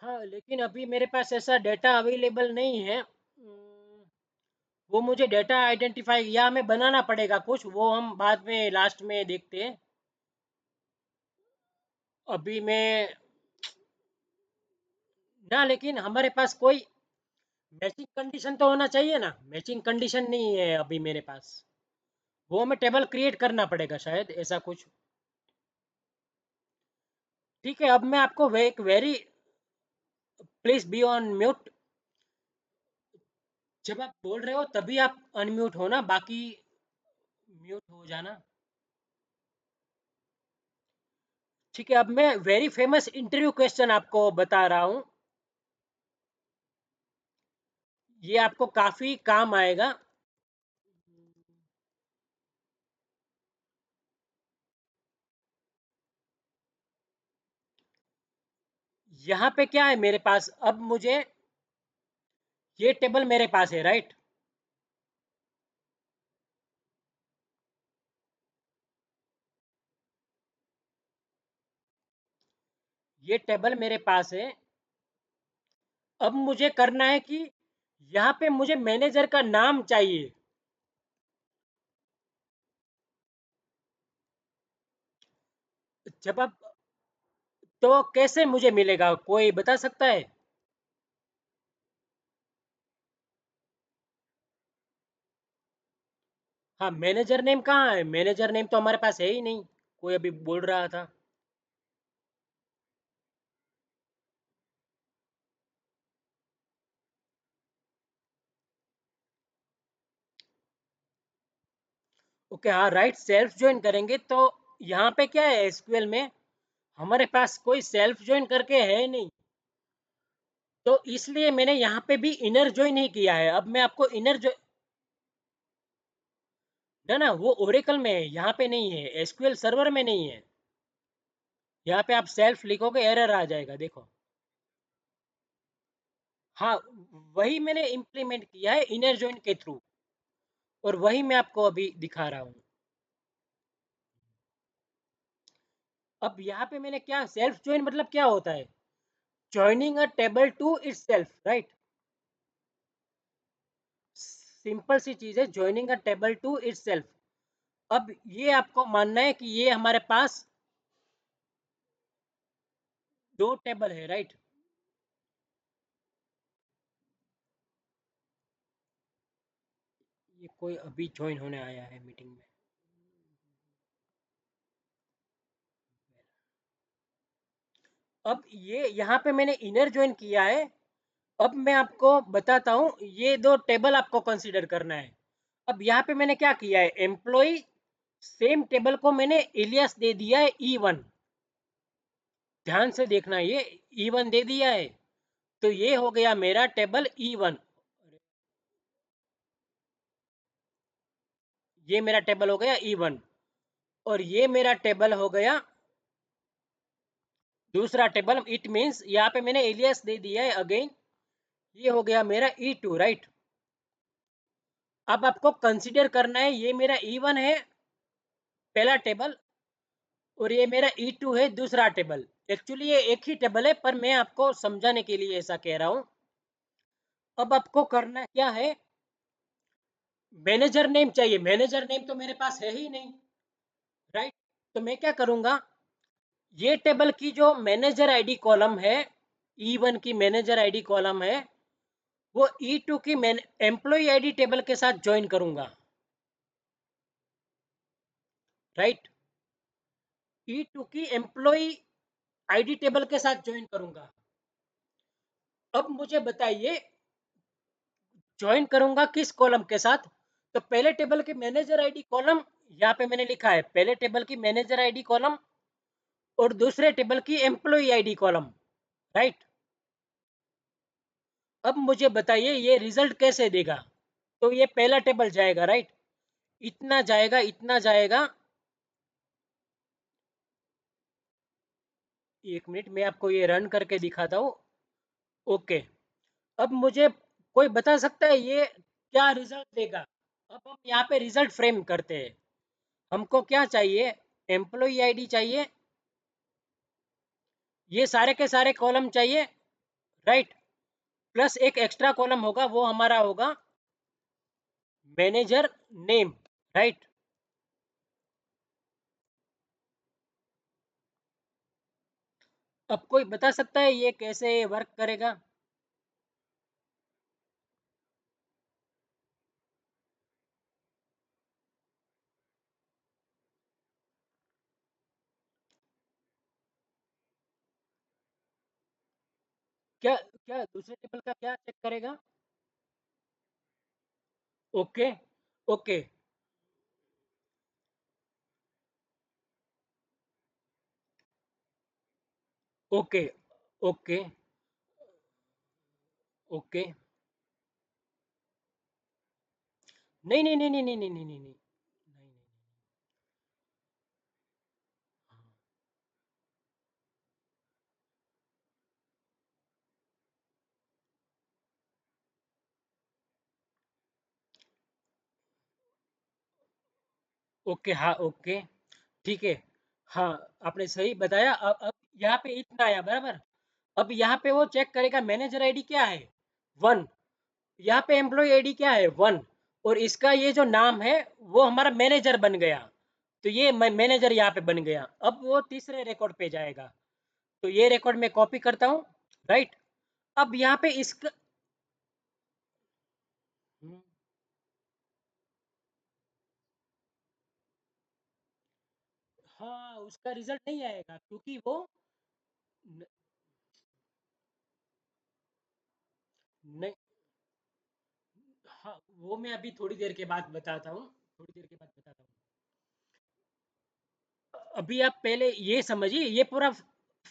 A: हाँ, लेकिन अभी मेरे पास ऐसा डेटा अवेलेबल नहीं है। वो मुझे डेटा आइडेंटिफाई या हमें बनाना पड़ेगा कुछ, वो हम बाद में लास्ट में देखते हैं। अभी मैं ना, लेकिन हमारे पास कोई मैचिंग कंडीशन तो होना चाहिए ना, मैचिंग कंडीशन नहीं है अभी मेरे पास। वो हमें टेबल क्रिएट करना पड़ेगा शायद ऐसा कुछ। ठीक है, अब मैं आपको एक very, please be on mute. जब आप बोल रहे हो तभी आप अनम्यूट हो ना, बाकी म्यूट हो जाना। ठीक है, अब मैं वेरी फेमस इंटरव्यू क्वेश्चन आपको बता रहा हूं, ये आपको काफी काम आएगा। यहाँ पे क्या है मेरे पास, अब मुझे ये टेबल मेरे पास है, राइट। ये टेबल मेरे पास है। अब मुझे करना है कि यहाँ पे मुझे मैनेजर का नाम चाहिए। जब आप, तो कैसे मुझे मिलेगा, कोई बता सकता है? हाँ, मैनेजर नेम कहाँ है? मैनेजर नेम तो हमारे पास है ही नहीं, कोई अभी बोल रहा था। ओके, हाँ राइट, सेल्फ ज्वाइन करेंगे तो यहाँ पे क्या है, एसक्यूएल में हमारे पास कोई सेल्फ ज्वाइन करके है नहीं, तो इसलिए मैंने यहाँ पे भी इनर ज्वाइन नहीं किया है। अब मैं आपको इनर जो, ना ना, वो ओरेकल में है, यहाँ पे नहीं है, एसक्यूएल सर्वर में नहीं है। यहाँ पे आप सेल्फ लिखोगे एरर आ जाएगा, देखो। हाँ, वही मैंने इम्प्लीमेंट किया है इनर ज्वाइन के थ्रू, और वही मैं आपको अभी दिखा रहा हूँ। अब यहाँ पे मैंने क्या, सेल्फ ज्वाइन मतलब क्या होता है? Joining a table to itself, right. Simple सी चीज है, joining a table to itself. अब ये आपको मानना है कि ये हमारे पास दो टेबल है, राइट। ये कोई अभी ज्वाइन होने आया है मीटिंग में। अब ये यहाँ पे मैंने इनर ज्वाइन किया है। अब मैं आपको बताता हूँ, ये दो टेबल आपको कंसीडर करना है। अब यहाँ पे मैंने क्या किया है, एम्प्लॉय सेम टेबल को मैंने एलियास दे दिया है E1। ध्यान से देखना, ये E1 दे दिया है, तो ये हो गया मेरा टेबल E1। ये मेरा टेबल हो गया E1, और ये मेरा टेबल हो गया दूसरा टेबल। इट मीन्स यहाँ पे मैंने एलियास दे दिया है अगेन, ये हो गया मेरा E2, राइट। अब आपको कंसीडर करना है, ये मेरा E1 है पहला टेबल, और ये मेरा E2 है दूसरा टेबल। एक्चुअली ये एक ही टेबल है, पर मैं आपको समझाने के लिए ऐसा कह रहा हूँ। अब आपको करना क्या है, मैनेजर नेम चाहिए, मैनेजर नेम तो मेरे पास है ही नहीं, राइट। तो मैं क्या करूंगा, ये टेबल की जो मैनेजर आईडी कॉलम है, E1 की मैनेजर आईडी कॉलम है, वो E2 की एम्प्लॉय आईडी टेबल के साथ ज्वाइन करूंगा, राइट। E2 की एम्प्लॉय आईडी टेबल के साथ ज्वाइन करूंगा। अब मुझे बताइए, ज्वाइन करूंगा किस कॉलम के साथ? तो पहले टेबल की मैनेजर आईडी कॉलम, यहाँ पे मैंने लिखा है पहले टेबल की मैनेजर आईडी कॉलम, और दूसरे टेबल की एम्प्लॉय आईडी कॉलम, राइट। अब मुझे बताइए ये रिजल्ट कैसे देगा? तो ये पहला टेबल जाएगा, राइट। इतना जाएगा, इतना जाएगा। एक मिनट, मैं आपको ये रन करके दिखाता हूँ। ओके, अब मुझे कोई बता सकता है ये क्या रिजल्ट देगा? अब हम यहाँ पे रिजल्ट फ्रेम करते हैं। हमको क्या चाहिए, एम्प्लॉय आईडी चाहिए, ये सारे के सारे कॉलम चाहिए, राइट। प्लस एक एक्स्ट्रा कॉलम होगा, वो हमारा होगा मैनेजर नेम, राइट। अब कोई बता सकता है ये कैसे वर्क करेगा? क्या क्या दूसरे टेबल का क्या चेक करेगा? Okay okay okay okay okay. नहीं नहीं नहीं नहीं नहीं नहीं नहीं नहीं नहीं नहीं, नहीं। हाँ, ओके हाँ ओके ठीक है। हाँ आपने सही बताया। अब यहाँ पे इतना आया बराबर। अब यहाँ पे वो चेक करेगा मैनेजर आईडी क्या है, 1। यहाँ पे एम्प्लॉय आईडी क्या है, 1। और इसका ये जो नाम है वो हमारा मैनेजर बन गया। तो ये मैनेजर यहाँ पे बन गया। अब वो तीसरे रिकॉर्ड पे जाएगा। तो ये रिकॉर्ड मैं कॉपी करता हूँ, राइट। अब यहाँ पे इसका हम्म, हाँ उसका रिजल्ट नहीं आएगा क्योंकि वो न, नहीं। हाँ वो मैं अभी थोड़ी देर के बाद बताता हूँ, थोड़ी देर के बाद बताता हूँ। अभी आप पहले ये समझिए, ये पूरा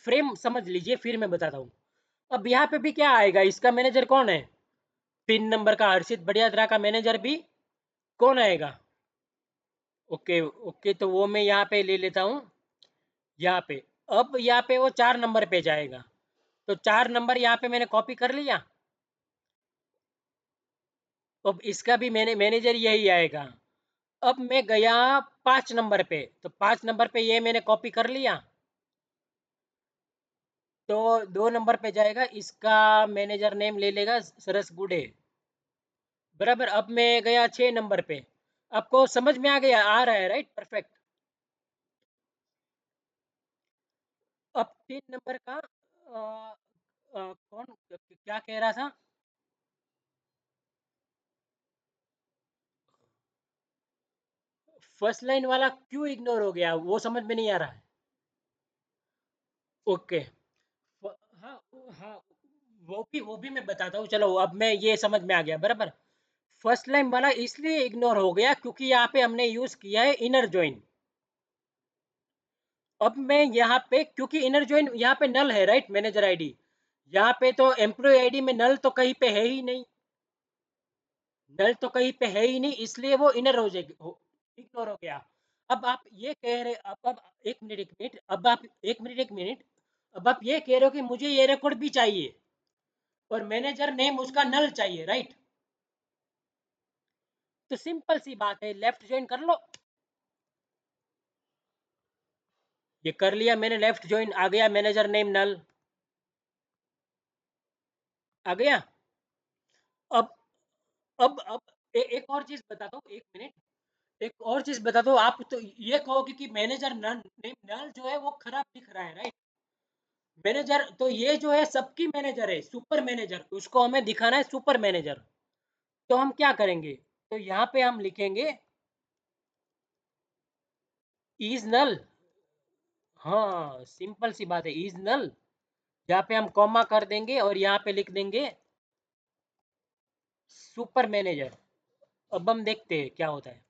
A: फ्रेम समझ लीजिए, फिर मैं बताता हूँ। अब यहाँ पे भी क्या आएगा, इसका मैनेजर कौन है, 3 नंबर का हर्षित बड़ियादरा का मैनेजर भी कौन आएगा। ओके ओके तो वो मैं यहाँ पे ले लेता हूँ, यहाँ पे। अब यहाँ पे वो 4 नंबर पे जाएगा। तो 4 नंबर यहाँ पे मैंने कॉपी कर लिया। अब इसका भी मैंने मैनेजर यही आएगा। अब मैं गया 5 नंबर पे, तो 5 नंबर पे ये मैंने कॉपी कर लिया। तो 2 नंबर पे जाएगा, इसका मैनेजर नेम ले लेगा सरस गुडे, बराबर। अब मैं गया 6 नंबर पे। आपको समझ में आ गया, आ रहा है राइट, परफेक्ट। अब 3 नंबर का कौन क्या कह रहा था। फर्स्ट लाइन वाला क्यों इग्नोर हो गया, वो समझ में नहीं आ रहा है। ओके हाँ हाँ वो भी मैं बताता हूँ, चलो अब मैं ये समझ में आ गया बराबर। फर्स्ट लाइन वाला इसलिए इग्नोर हो गया क्योंकि यहाँ पे हमने यूज किया है इनर जॉइन। अब मैं यहाँ पे क्योंकि इनर जॉइन यहाँ पे नल है राइट, मैनेजर आईडी। यहाँ पे तो एम्प्लॉय आईडी में नल तो कहीं पे है ही नहीं, नल तो कहीं पे है ही नहीं, इसलिए वो इनर हो जाएगी, इग्नोर हो गया। अब आप ये कह रहे, अब 1 मिनट 1 मिनट, अब आप 1 मिनट 1 मिनट, अब आप ये कह रहे हो कि मुझे ये रिकॉर्ड भी चाहिए और मैनेजर नेम उसका नल चाहिए, राइट। तो सिंपल सी बात है, लेफ्ट ज्वाइन कर लो। ये कर लिया मैंने, लेफ्ट ज्वाइन आ गया, मैनेजर नेम नल आ गया। अब अब एक और चीज बताता हूँ, 1 मिनट। एक और चीज बताता हूँ, आप तो ये कहोगे कि मैनेजर नल नेम नल जो है वो खराब दिख रहा है, राइट। मैनेजर तो ये जो है सबकी मैनेजर है, सुपर मैनेजर, उसको हमें दिखाना है सुपर मैनेजर। तो हम क्या करेंगे, तो यहाँ पे हम लिखेंगे इज नल। हाँ सिंपल सी बात है, इज नल। यहाँ पे हम कॉमा कर देंगे और यहाँ पे लिख देंगे सुपर मैनेजर। अब हम देखते हैं क्या होता है।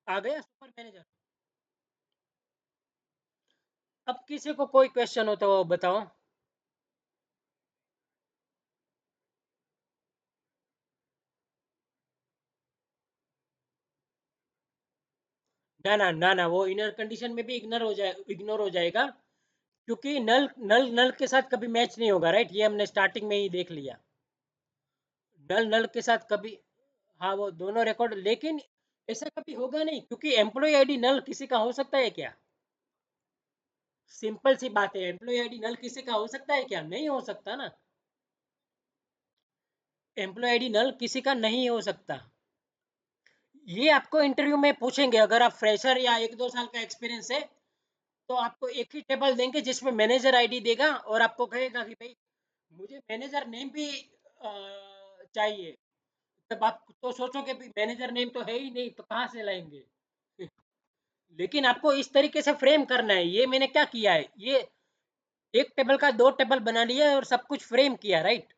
A: आ गया सुपर मैनेजर। अब किसी को कोई क्वेश्चन हो तो बताओ। ना वो इनर कंडीशन में भी इग्नोर हो जाएगा क्योंकि नल नल नल के साथ कभी मैच नहीं होगा, राइट। ये हमने स्टार्टिंग में ही देख लिया, नल नल के साथ कभी। हाँ वो दोनों रिकॉर्ड, लेकिन ऐसा कभी होगा नहीं क्योंकि एम्प्लॉय आईडी नल किसी का हो सकता है क्या। सिंपल सी बात है, एम्प्लॉय आईडी नल किसी का हो सकता है क्या, नहीं हो सकता ना। एम्प्लॉय आईडी नल किसी का नहीं हो सकता। ये आपको इंटरव्यू में पूछेंगे, अगर आप फ्रेशर या 1-2 साल का एक्सपीरियंस है तो आपको एक ही टेबल देंगे जिसमें मैनेजर आईडी देगा और आपको कहेगा कि भाई मुझे मैनेजर नेम भी चाहिए। तब आप तो सोचोगे भी मैनेजर नेम तो है ही नहीं, तो कहाँ से लाएंगे। लेकिन आपको इस तरीके से फ्रेम करना है, ये मैंने क्या किया है, ये एक टेबल का दो टेबल बना लिया और सब कुछ फ्रेम किया, राइट।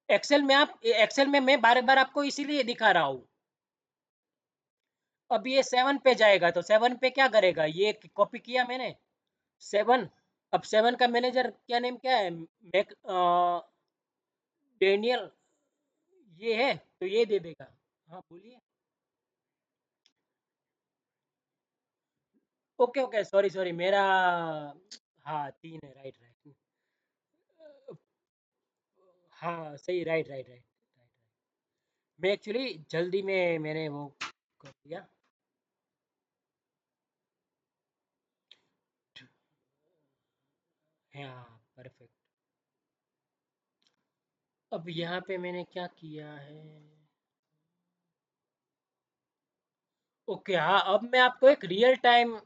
A: एक्सेल में मैं बार बार आपको इसीलिए दिखा रहा हूँ। अब ये 7 पे जाएगा तो 7 पे क्या करेगा, ये कॉपी किया मैंने 7। अब 7 का मैनेजर क्या नेम क्या है, डेनियल ये है, तो ये दे देगा। हाँ बोलिए। ओके ओके, सॉरी सॉरी मेरा, हाँ 3 है, राइट राइट। हाँ सही, राइट राइट राइट। मैं एक्चुअली जल्दी में मैंने वो कर दिया। हाँ परफेक्ट। अब यहाँ पे मैंने क्या किया है, ओके हाँ, अब मैं आपको एक रियल टाइम,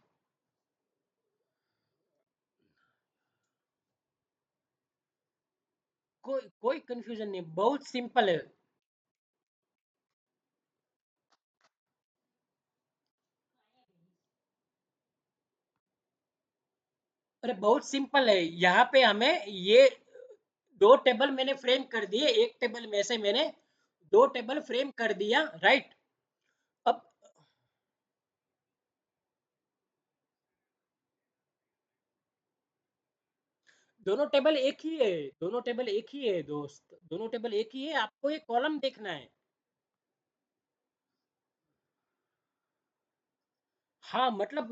A: कोई कोई कंफ्यूजन नहीं, बहुत सिंपल है। अरे बहुत सिंपल है, यहाँ पे हमें ये दो टेबल मैंने फ्रेम कर दिए, एक टेबल में से मैंने दो टेबल फ्रेम कर दिया, राइट। अब दोनों टेबल एक ही है, दोनों टेबल एक ही है दोस्त, दोनों टेबल एक ही है, आपको एक कॉलम देखना है। हाँ मतलब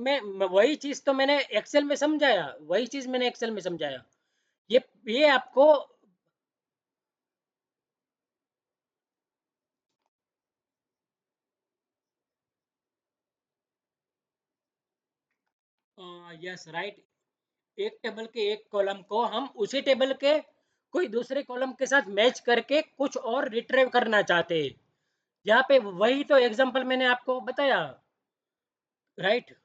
A: वही चीज तो मैंने एक्सेल में समझाया, वही चीज मैंने एक्सेल में समझाया। ये आपको यस राइट, एक टेबल के एक कॉलम को हम उसी टेबल के कोई दूसरे कॉलम के साथ मैच करके कुछ और रिट्रीव करना चाहते हैं। यहाँ पे वही तो एग्जांपल मैंने आपको बताया, राइट।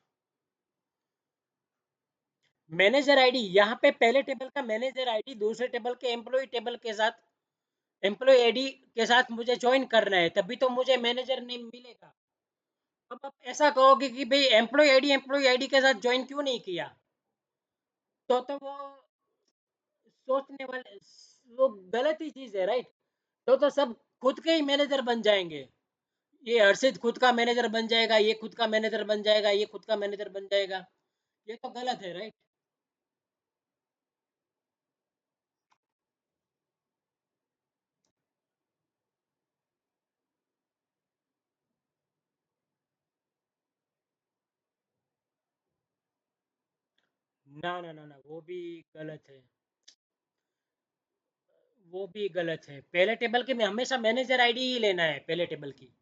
A: मैनेजर आईडी, यहाँ पे पहले टेबल का मैनेजर आईडी दूसरे टेबल के एम्प्लॉय टेबल के साथ, एम्प्लॉय आईडी के साथ मुझे ज्वाइन करना है, तभी तो मुझे मैनेजर नेम मिलेगा। अब आप ऐसा कहोगे कि भाई एम्प्लॉय आईडी के साथ ज्वाइन क्यों नहीं किया, तो वो सोचने वाले, वो गलत ही चीज है, राइट। तो सब खुद के ही मैनेजर बन जाएंगे, ये हर्षित खुद का मैनेजर बन जाएगा, ये खुद का मैनेजर बन जाएगा, ये खुद का मैनेजर बन जाएगा, ये तो गलत है, राइट। ना ना ना ना, वो भी गलत है, वो भी गलत है। पहले टेबल के में हमेशा मैनेजर आईडी ही लेना है, पहले टेबल की।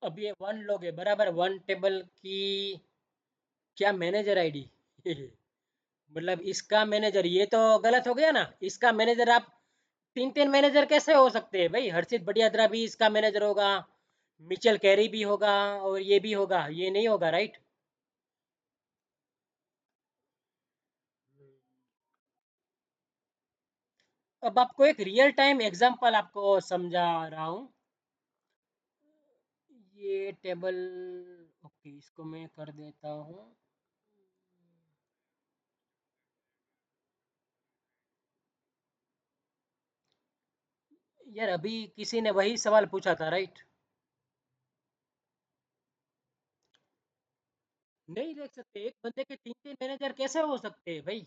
A: अब ये वन लोग है बराबर, वन टेबल की क्या मैनेजर आईडी मतलब इसका मैनेजर, ये तो गलत हो गया ना, इसका मैनेजर आप, तीन तीन मैनेजर कैसे हो सकते हैं भाई, हर्षित बडियाद्रा भी इसका मैनेजर होगा, मिचेल कैरी भी होगा, और ये भी होगा, ये नहीं होगा, राइट। अब आपको एक रियल टाइम एग्जांपल आपको समझा रहा हूँ। ये टेबल, ओके इसको मैं कर देता हूँ। यार अभी किसी ने वही सवाल पूछा था, राइट। नहीं देख सकते, एक बंदे के तीन तीन मैनेजर कैसे हो सकते हैं भाई।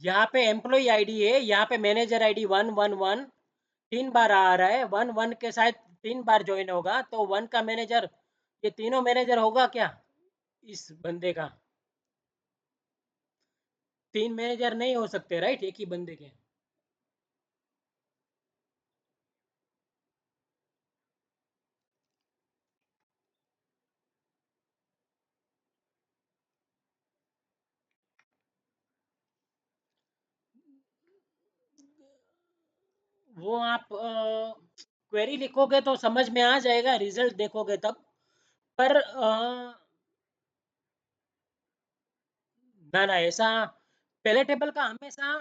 A: यहाँ पे एम्प्लॉय आईडी है, यहाँ पे मैनेजर आईडी 111 तीन बार आ रहा है, 1 1 के साथ तीन बार ज्वाइन होगा, तो 1 का मैनेजर, ये तीनों मैनेजर होगा क्या इस बंदे का, तीन मैनेजर नहीं हो सकते, राइट, एक ही बंदे के। वो आप क्वेरी लिखोगे तो समझ में आ जाएगा, रिजल्ट देखोगे तब। पर ना ना ऐसा, पहले टेबल का हमेशा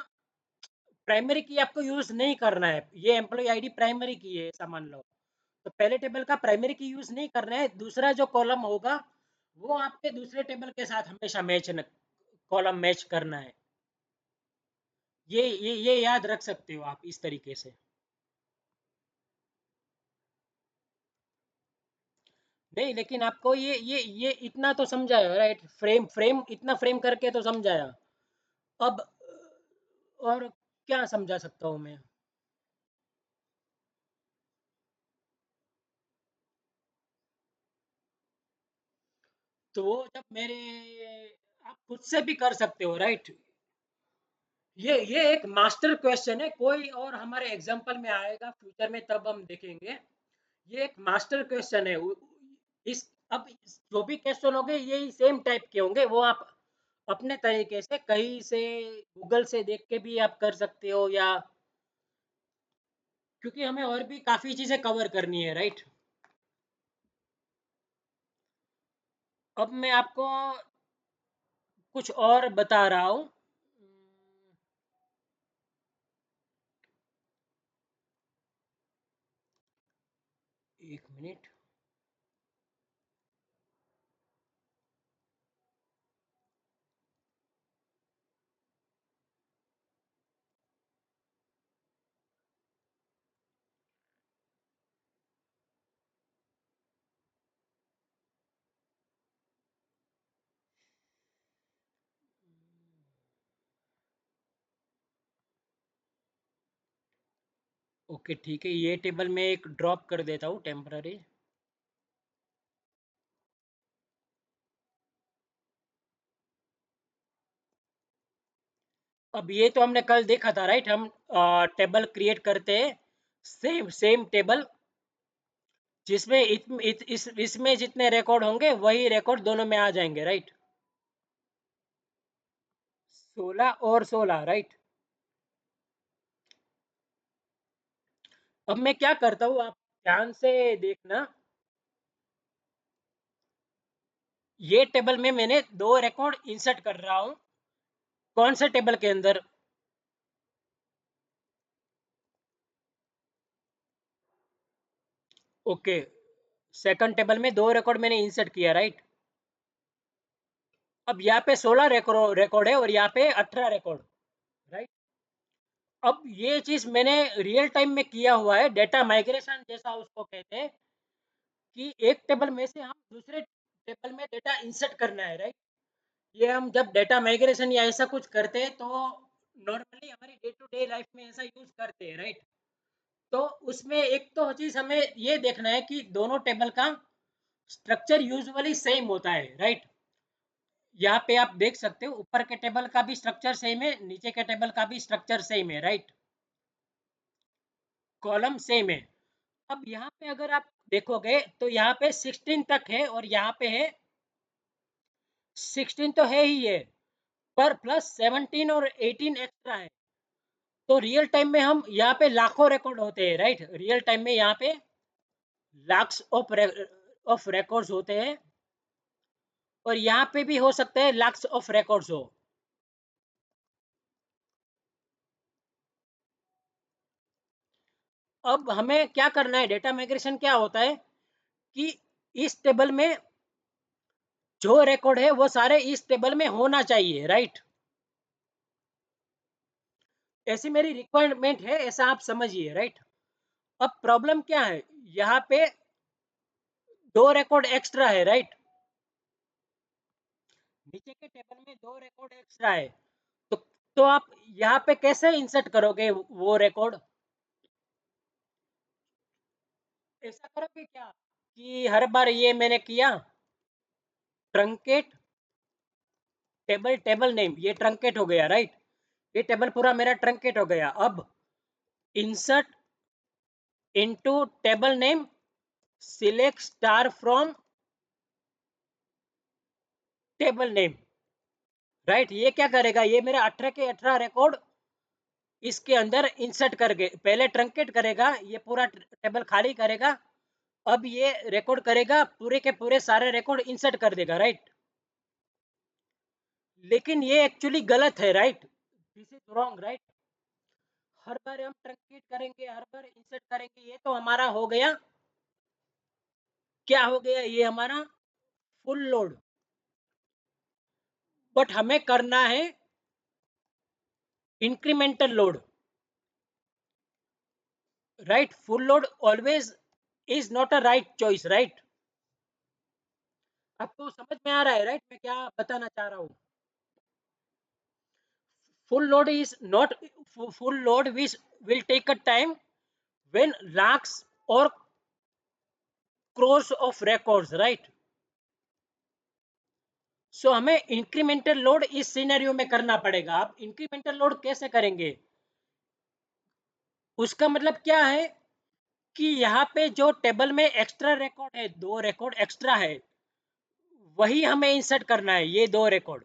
A: प्राइमरी की आपको यूज नहीं करना है, ये एम्प्लॉय आईडी प्राइमरी की है ऐसा मान लो, तो पहले टेबल का प्राइमरी की यूज नहीं करना है, दूसरा जो कॉलम होगा वो आपके दूसरे टेबल के साथ हमेशा मैच न, कॉलम मैच करना है। ये याद रख सकते हो आप इस तरीके से। नहीं, लेकिन आपको ये इतना तो समझाया राइट, फ्रेम फ्रेम इतना फ्रेम करके तो समझाया। अब और क्या समझा सकता हूँ मैं? तो वो जब मेरे, आप खुद से भी कर सकते हो राइट। ये एक मास्टर क्वेश्चन है, कोई और हमारे एग्जाम्पल में आएगा फ्यूचर में तब हम देखेंगे। ये एक मास्टर क्वेश्चन है। इस अब जो भी क्वेश्चन होंगे यही सेम टाइप के होंगे, वो आप अपने तरीके से कहीं से गूगल से देख के भी आप कर सकते हो, या क्योंकि हमें और भी काफी चीजें कवर करनी है राइट। अब मैं आपको कुछ और बता रहा हूँ। 1 मिनट। ओके ठीक है, ये टेबल में एक ड्रॉप कर देता हूँ टेम्पररी। अब ये तो हमने कल देखा था राइट, हम टेबल क्रिएट करते हैं, सेम सेम टेबल जिसमें इसमें जितने रिकॉर्ड होंगे वही रिकॉर्ड दोनों में आ जाएंगे राइट। 16 और 16 राइट। अब मैं क्या करता हूँ, आप ध्यान से देखना। ये टेबल में मैंने दो रिकॉर्ड इंसर्ट कर रहा हूँ। कौन से टेबल के अंदर? ओके, सेकंड टेबल में दो रिकॉर्ड मैंने इंसर्ट किया राइट। अब यहाँ पे 16 रिकॉर्ड है और यहाँ पे 18 रिकॉर्ड राइट। अब ये चीज मैंने रियल टाइम में किया हुआ है, डेटा माइग्रेशन जैसा उसको कहते हैं, कि एक टेबल में से हम दूसरे टेबल में डेटा इंसर्ट करना है राइट। ये हम जब डेटा माइग्रेशन या ऐसा कुछ करते हैं तो नॉर्मली हमारी डे टू डे लाइफ में ऐसा यूज करते हैं राइट। तो उसमें एक तो चीज हमें ये देखना है कि दोनों टेबल का स्ट्रक्चर यूजुअली सेम होता है राइट। यहाँ पे आप देख सकते हो ऊपर के टेबल का भी स्ट्रक्चर सेम है, नीचे के टेबल का भी स्ट्रक्चर सेम है राइट। कॉलम सेम है। अब यहाँ पे अगर आप देखोगे तो यहाँ पे 16 तक है और यहाँ पे है 16 तो है ही है, पर प्लस 17 और 18 एक्स्ट्रा है। तो रियल टाइम में हम यहाँ पे लाखों रिकॉर्ड होते हैं राइट, रियल टाइम में यहाँ पे लाख्स ऑफ रिकॉर्ड्स होते हैं, और यहाँ पे भी हो सकता है लाख्स ऑफ रिकॉर्ड्स हो। अब हमें क्या करना है, डेटा माइग्रेशन क्या होता है कि इस टेबल में जो रिकॉर्ड है वो सारे इस टेबल में होना चाहिए राइट। ऐसी मेरी रिक्वायरमेंट है, ऐसा आप समझिए राइट। अब प्रॉब्लम क्या है, यहाँ पे दो रिकॉर्ड एक्स्ट्रा है राइट, नीचे के टेबल में दो रिकॉर्ड एक्स्ट्रा है। तो तो आप यहाँ पे कैसे इंसर्ट करोगे वो रिकॉर्ड? ऐसा करोगे क्या कि हर बार ये मैंने किया ट्रंकेट टेबल, टेबल नेम ये ट्रंकेट हो गया राइट, ये टेबल पूरा मेरा ट्रंकेट हो गया। अब insert into table name, select star from table name right. ये क्या करेगा, ये मेरा 18 के 18 रिकॉर्ड इसके अंदर इंसर्ट करके पहले ट्रंकेट करेगा, ये पूरा टेबल खाली करेगा। अब ये रिकॉर्ड करेगा, पूरे के पूरे सारे रिकॉर्ड इंसर्ट कर देगा राइट। लेकिन ये एक्चुअली गलत है right, this is wrong right. हर बार हम ट्रंकेट करेंगे, हर बार इंसर्ट करेंगे, ये तो हमारा हो गया, क्या हो गया, ये हमारा फुल लोड। बट हमें करना है incremental load, right? Full load always is not a right choice, right? आपको समझ में आ रहा है, राइट, मैं क्या बताना चाह रहा हूँ? Full load is not full load which will take a time when lakhs or crores of records, right? सो हमें इंक्रीमेंटल लोड इस सिनेरियो में करना पड़ेगा। आप इंक्रीमेंटल लोड कैसे करेंगे? उसका मतलब क्या है कि यहाँ पे जो टेबल में एक्स्ट्रा रिकॉर्ड है, 2 रिकॉर्ड एक्स्ट्रा है, वही हमें इंसर्ट करना है, ये 2 रिकॉर्ड।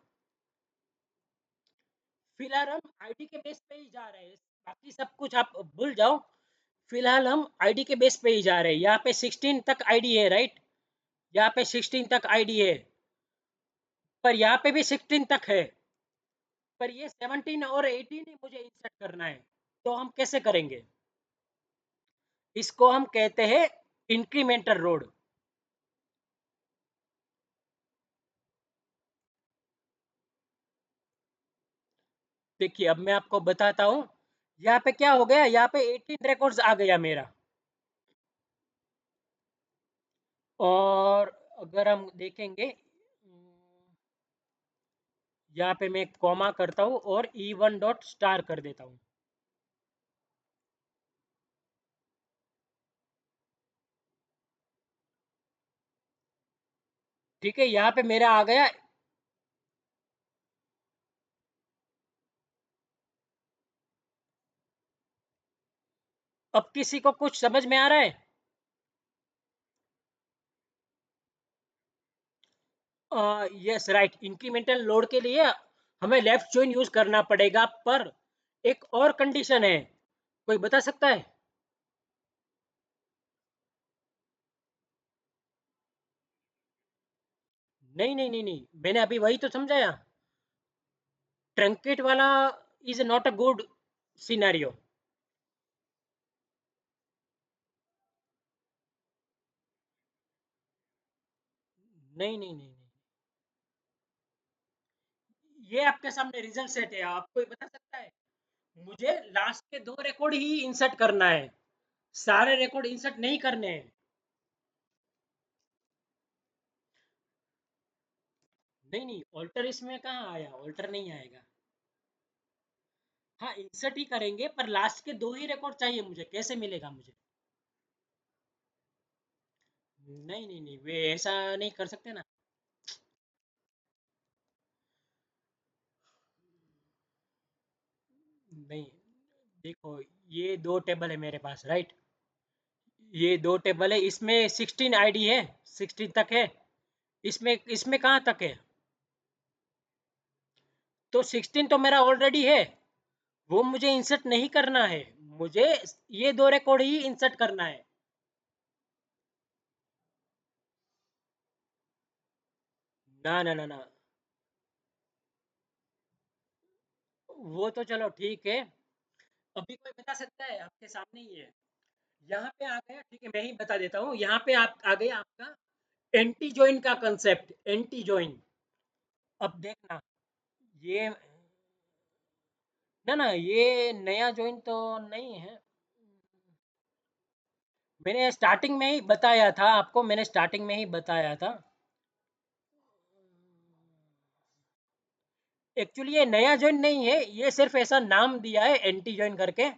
A: फिलहाल हम आईडी के बेस पे ही जा रहे हैं, बाकी सब कुछ आप भूल जाओ। फिलहाल हम आईडी के बेस पे ही जा रहे हैं। यहाँ पे 16 तक आईडी है, राइट? यहाँ पे 16 तक आईडी है, पर यहाँ पे भी 16 तक है, पर ये 17 और 18 ही मुझे इंसर्ट करना है। तो हम कैसे करेंगे? इसको हम कहते हैं इंक्रीमेंटल रोड। देखिए अब मैं आपको बताता हूँ। यहाँ पे क्या हो गया, यहाँ पे 18 रिकॉर्ड्स आ गया मेरा। और अगर हम देखेंगे, यहाँ पे मैं कॉमा करता हूँ और E1 डॉट स्टार कर देता हूँ। ठीक है, यहाँ पे मेरा आ गया। अब किसी को कुछ समझ में आ रहा है? Yes, right. इंक्रीमेंटल लोड के लिए हमें लेफ्ट जॉइन यूज करना पड़ेगा, पर एक और कंडीशन है। कोई बता सकता है? नहीं नहीं नहीं नहीं, मैंने अभी वही तो समझाया। ट्रंकेट वाला is not a good scenario. नहीं नहीं नहीं नहीं, ये आपके सामने रिजल्ट सेट है। आप कोई बता सकता है? मुझे लास्ट के 2 रिकॉर्ड ही इंसर्ट करना है, सारे रिकॉर्ड इंसर्ट नहीं करने हैं। नहीं नहीं, ऑल्टर इसमें कहाँ आया? ऑल्टर नहीं आएगा। हाँ, इंसर्ट ही करेंगे, पर लास्ट के 2 ही रिकॉर्ड चाहिए मुझे, कैसे मिलेगा मुझे? नहीं नहीं नहीं, वे ऐसा नहीं कर सकते ना। नहीं, देखो, ये 2 टेबल है मेरे पास, राइट? ये 2 टेबल है, इसमें 16 आईडी है, 16 तक है। इसमें इसमें कहाँ तक है? तो 16 तो मेरा ऑलरेडी है, वो मुझे इंसर्ट नहीं करना है। मुझे ये 2 रिकॉर्ड ही इंसर्ट करना है। ना ना ना ना, वो तो चलो ठीक है। अभी कोई बता सकता है? आपके सामने ही है। यहाँ पे आ गया, ठीक है, मैं ही बता देता हूँ। यहाँ पे आप आ गया आपका एंटी जॉइन का कंसेप्ट, एंटी जॉइन। अब देखना, ये ना ना, ये नया जॉइन तो नहीं है। मैंने स्टार्टिंग में ही बताया था आपको, मैंने स्टार्टिंग में ही बताया था। एक्चुअली ये नया जॉइन नहीं है, ये सिर्फ ऐसा नाम दिया है एंटी जॉइन करके।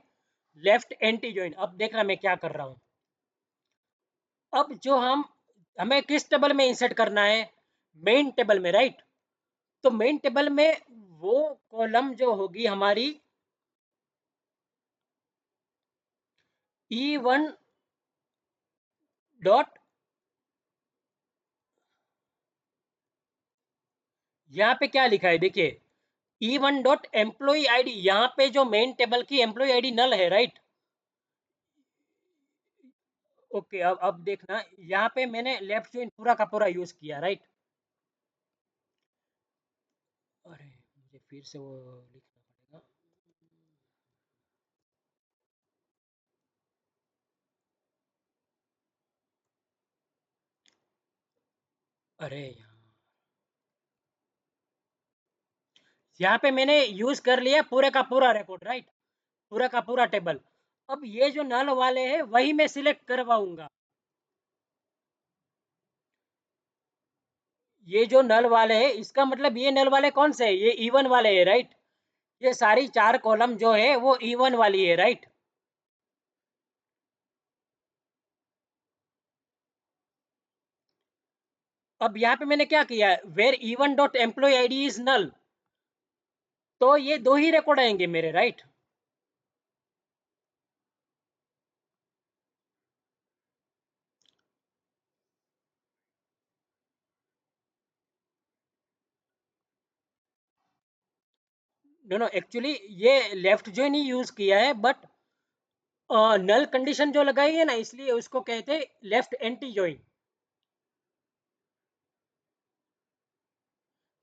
A: Left anti join. अब देखना मैं क्या कर रहा हूँ। अब जो हमें किस टेबल में इंसर्ट करना है? मेन टेबल में, राइट? तो मेन टेबल में वो कॉलम जो होगी हमारी E1 डॉट, यहाँ पे क्या लिखा है देखिए, E1 डॉट एम्प्लॉय आईडी। यहाँ पे जो मेन टेबल की एम्प्लॉय आईडी नल है, राइट? ओके, अब देखना, यहाँ पे मैंने लेफ्ट जॉइन पूरा का पूरा यूज किया, राइट? अरे, मुझे फिर से वो लिखना पड़ेगा। अरे यार, यहाँ पे मैंने यूज कर लिया पूरे का पूरा रिकॉर्ड, राइट, पूरा का पूरा टेबल। अब ये जो नल वाले हैं वही मैं सिलेक्ट करवाऊंगा। ये जो नल वाले हैं इसका मतलब ये नल वाले कौन से है, ये इवन वाले है, राइट। ये सारी चार कॉलम जो है वो इवन वाली है, राइट। अब यहाँ पे मैंने क्या किया है, where even dot employ ID is null, तो ये दो ही रिकॉर्ड आएंगे मेरे, राइट। नो नो, एक्चुअली ये लेफ्ट जॉइन ही यूज किया है, बट नल कंडीशन जो लगाई है ना, इसलिए उसको कहते हैं लेफ्ट एंटी जॉइन।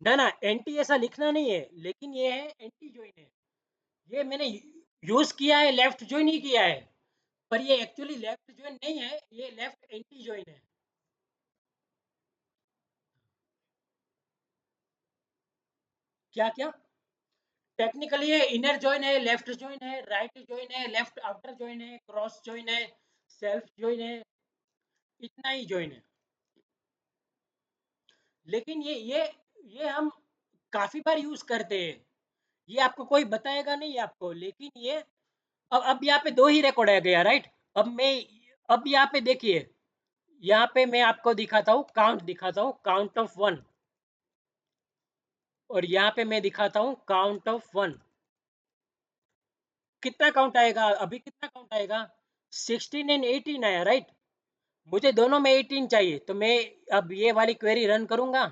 A: ना ना, एंटी ऐसा लिखना नहीं है, लेकिन ये है एंटी जॉइन है। ये मैंने यूज किया है, लेफ्ट जॉइन ही किया है, पर ये एक्चुअली लेफ्ट जॉइन नहीं है, ये लेफ्ट एंटी जॉइन है। क्या क्या? टेक्निकली ये इनर जॉइन है, लेफ्ट जॉइन है, राइट जॉइन है, लेफ्ट आउटर जॉइन है, क्रॉस जॉइन है, सेल्फ जॉइन है, इतना ही जॉइन है। लेकिन ये हम काफी बार यूज करते हैं, ये आपको कोई बताएगा नहीं आपको, लेकिन ये अब यहाँ पे दो ही रिकॉर्ड आ गया, राइट। अब मैं अब यहाँ पे देखिए, यहाँ पे मैं आपको दिखाता हूँ, काउंट दिखाता हूँ, काउंट ऑफ वन, और यहाँ पे मैं दिखाता हूँ काउंट ऑफ वन। कितना काउंट आएगा अभी, कितना काउंट आएगा, 16 एंड 18 आया, राइट। मुझे दोनों में 18 चाहिए, तो मैं अब ये वाली क्वेरी रन करूंगा।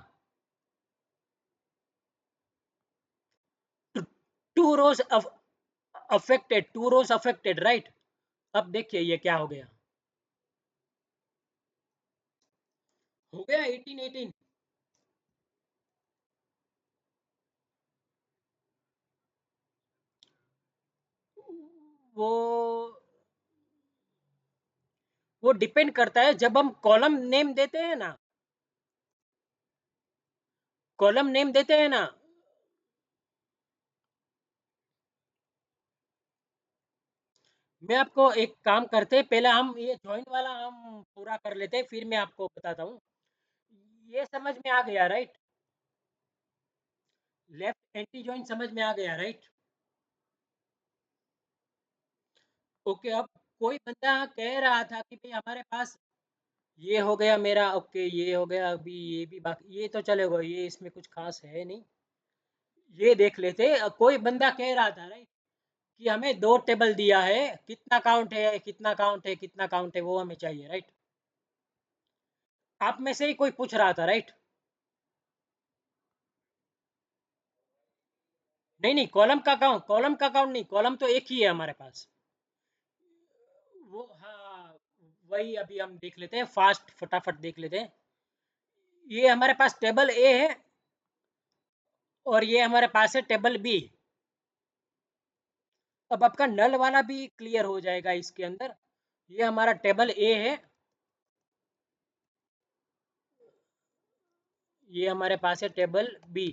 A: Two rows affected, two rows affected, right. अब देखिए ये क्या हो गया, हो गया 18 18। वो वो डिपेंड करता है, जब हम कॉलम नेम देते हैं ना, कॉलम नेम देते हैं ना। मैं आपको एक काम करते हैं, पहले हम ये ज्वाइन वाला हम पूरा कर लेते हैं, फिर मैं आपको बताता हूँ। ये समझ में आ गया, राइट। लेफ्ट एंटी ज्वाइन समझ में आ गया, राइट। ओके, अब कोई बंदा कह रहा था कि भाई हमारे पास ये हो गया मेरा, ओके ये हो गया, अभी ये भी बाकी, ये तो चलेगा, ये इसमें कुछ खास है नहीं। ये देख लेते, कोई बंदा कह रहा था, राइट, कि हमें दो टेबल दिया है, कितना काउंट है, कितना काउंट है, कितना काउंट है, वो हमें चाहिए, राइट। आप में से ही कोई पूछ रहा था, राइट। नहीं नहीं, कॉलम का काउंट नहीं, कॉलम तो एक ही है हमारे पास। वो हाँ, वही अभी हम देख लेते हैं, फास्ट फटाफट देख लेते हैं। ये हमारे पास टेबल ए है, और ये हमारे पास है टेबल बी। अब आपका नल वाला भी क्लियर हो जाएगा इसके अंदर। ये हमारा टेबल ए है, ये हमारे पास है टेबल बी।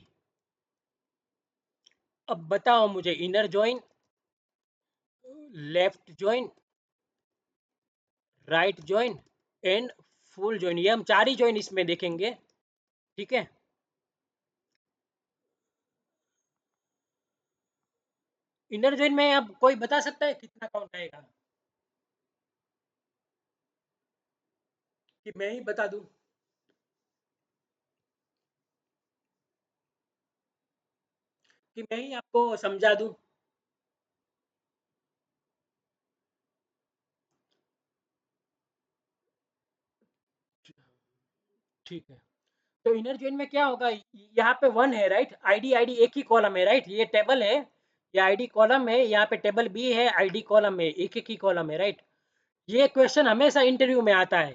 A: अब बताओ मुझे, inner join, left join, right join and full join, ये हम चार ही जॉइन इसमें देखेंगे, ठीक है। इनर जॉइन में अब कोई बता सकता है कितना काउंट आएगा, कि मैं ही बता दूं, कि मैं ही आपको समझा दूं। ठीक है, तो इनर जॉइन में क्या होगा, यहाँ पे वन है, राइट, आईडी आईडी एक ही कॉलम है, राइट, ये टेबल है, ये आईडी कॉलम है, यहाँ पे टेबल बी है, आईडी कॉलम है, एक एक ही कॉलम है, राइट। ये क्वेश्चन हमेशा इंटरव्यू में आता है।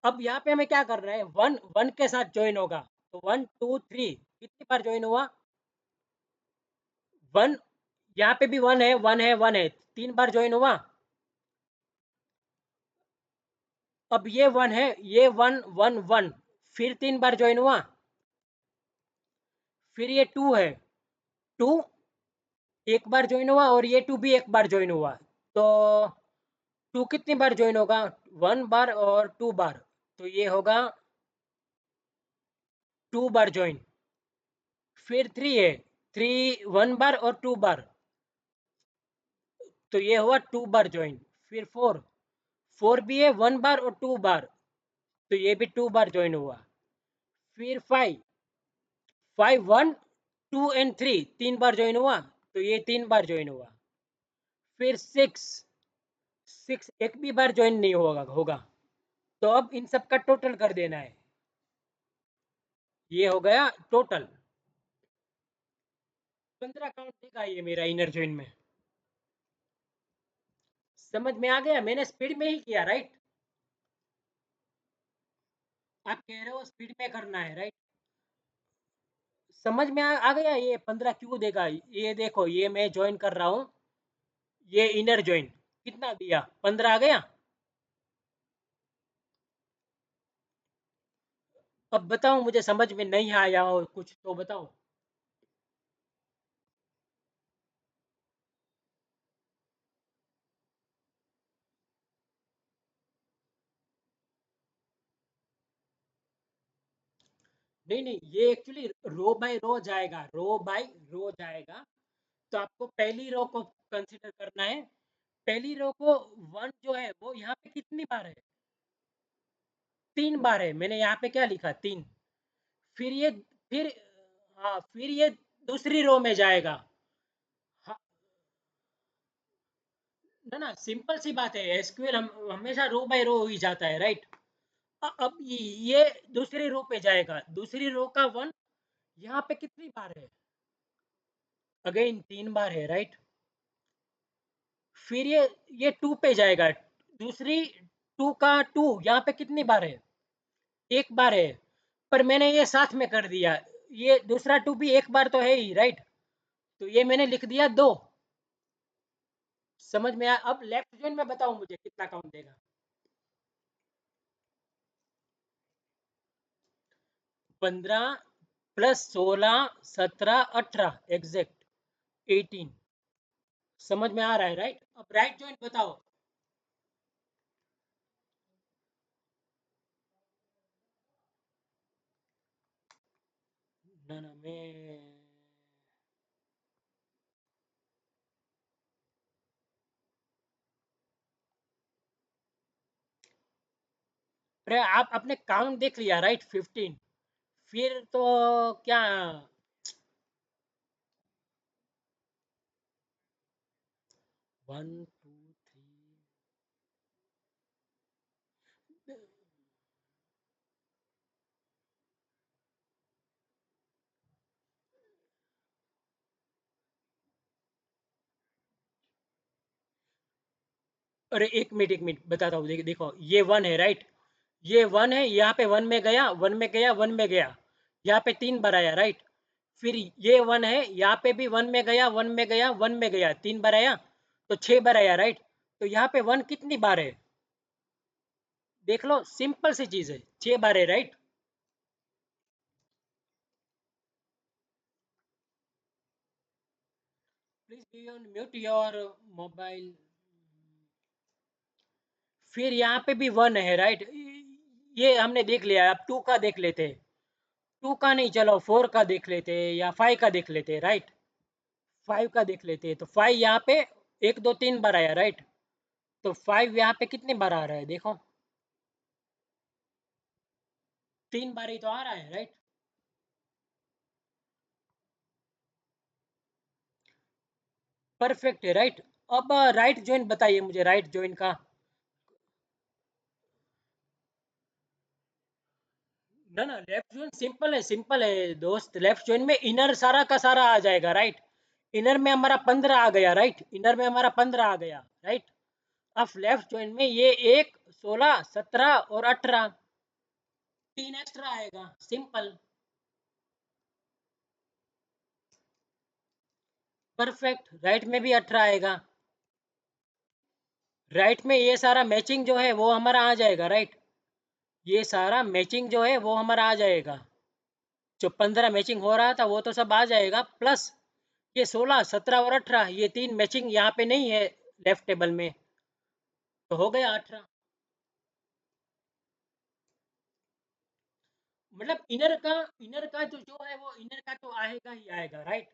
A: अब यहाँ पे हमें क्या करना है, वन वन के साथ ज्वाइन होगा, तो 1 2 3 कितनी बार ज्वाइन हुआ, वन। यहाँ पे भी वन है, वन है, वन है, तीन बार ज्वाइन हुआ। अब ये वन है, ये वन वन वन, फिर तीन बार ज्वाइन हुआ। फिर ये टू है, टू एक बार ज्वाइन हुआ और ये टू भी एक बार ज्वाइन हुआ, तो टू कितनी बार ज्वाइन होगा? वन बार और टू बार, तो ये होगा टू बार ज्वाइन। फिर थ्री है, थ्री वन बार और टू बार, तो ये हुआ टू बार ज्वाइन। फिर फोर, फोर भी है वन बार और टू बार, तो ये भी टू बार ज्वाइन हुआ। फिर five, five one two and three तीन बार ज्वाइन हुआ, तो ये तीन बार ज्वाइन हुआ। फिर सिक्स, सिक्स एक भी बार ज्वाइन नहीं होगा। तो अब इन सब का टोटल कर देना है, ये हो गया टोटल 15 काउंट देगा ये मेरा इनर ज्वाइन में। समझ में आ गया? मैंने स्पीड में ही किया, राइट? आप कह रहे हो स्पीड में करना है, राइट? समझ में आ गया ये 15 क्यों देगा? ये देखो, ये मैं ज्वाइन कर रहा हूँ, ये इनर ज्वाइन कितना दिया? 15 आ गया। अब बताओ, मुझे समझ में नहीं आया हो कुछ तो बताओ। नहीं नहीं, ये एक्चुअली रो बाय रो जाएगा, रो बाय रो जाएगा। तो आपको पहली रो को कंसीडर करना है। पहली रो को वन जो है वो यहाँ पे कितनी बार है? तीन बार है। मैंने यहाँ पे क्या लिखा? तीन। फिर ये, फिर, हाँ, फिर ये दूसरी रो में जाएगा। हाँ, ना ना, सिंपल सी बात है, एसक्यूएल हम हमेशा रो बाय रो ही जाता है, राइट? अब ये दूसरी रो पे जाएगा, दूसरी रो का वन यहाँ पे कितनी बार है? अगेन तीन बार है, राइट? फिर ये टू पे जाएगा, दूसरी टू का टू यहाँ पे कितनी बार है? एक बार है। पर मैंने ये साथ में कर दिया, ये दूसरा टू भी एक बार तो है ही, राइट? तो ये मैंने लिख दिया दो। समझ में आया? अब लेफ्ट जॉइन में बताओ मुझे कितना काउंट देगा? 15 प्लस 16 17 18 एग्जैक्ट 18। समझ में आ रहा है, राइट? अब राइट जॉइंट बताओ। ना ना, मैं, अरे आप अपने काउंट देख लिया, राइट? 15। फिर तो क्या, वन टू थ्री, अरे एक मिनट बताता हूँ। देखो, ये वन है, राइट? ये वन है, यहाँ पे वन में गया, वन में गया, वन में गया, यहाँ पे तीन बार आया, राइट? फिर ये वन है, यहाँ पे भी वन में गया, वन में गया, वन में गया, तीन बार आया, तो छह बार आया, राइट? तो यहाँ पे वन कितनी बार है? देख लो, सिंपल सी चीज है, छह बार है, right? Please be on mute your mobile. फिर यहाँ पे भी वन है, राइट? ये हमने देख लिया, अब टू का देख लेते। टू का नहीं, चलो फोर का देख लेते या फाइव का देख लेते, राइट? फाइव का देख लेते, तो फाइव यहाँ पे एक दो तीन बार आया, राइट? तो फाइव यहाँ पे कितनी बार आ रहा है देखो? तीन बार ही तो आ रहा है, राइट? परफेक्ट है, राइट? अब राइट जॉइन बताइए मुझे, राइट जॉइन का। ना ना, लेफ्ट जॉइन सिंपल है, सिंपल है दोस्त। लेफ्ट जॉइन में इनर सारा का सारा आ जाएगा, राइट? इनर में हमारा 15 आ गया, राइट? इनर में हमारा 15 आ गया, राइट? अब लेफ्ट जॉइन में ये एक 16 17 और 18, तीन एक्स्ट्रा आएगा, सिंपल। परफेक्ट, राइट में भी 18 आएगा। राइट में ये सारा मैचिंग जो है वो हमारा आ जाएगा, राइट? ये सारा मैचिंग जो है वो हमारा आ जाएगा। जो 15 मैचिंग हो रहा था वो तो सब आ जाएगा, प्लस ये 16, 17 और 18, ये तीन मैचिंग यहाँ पे नहीं है लेफ्ट टेबल में, तो हो गया 18। मतलब इनर का जो है वो इनर का तो आएगा ही आएगा, राइट।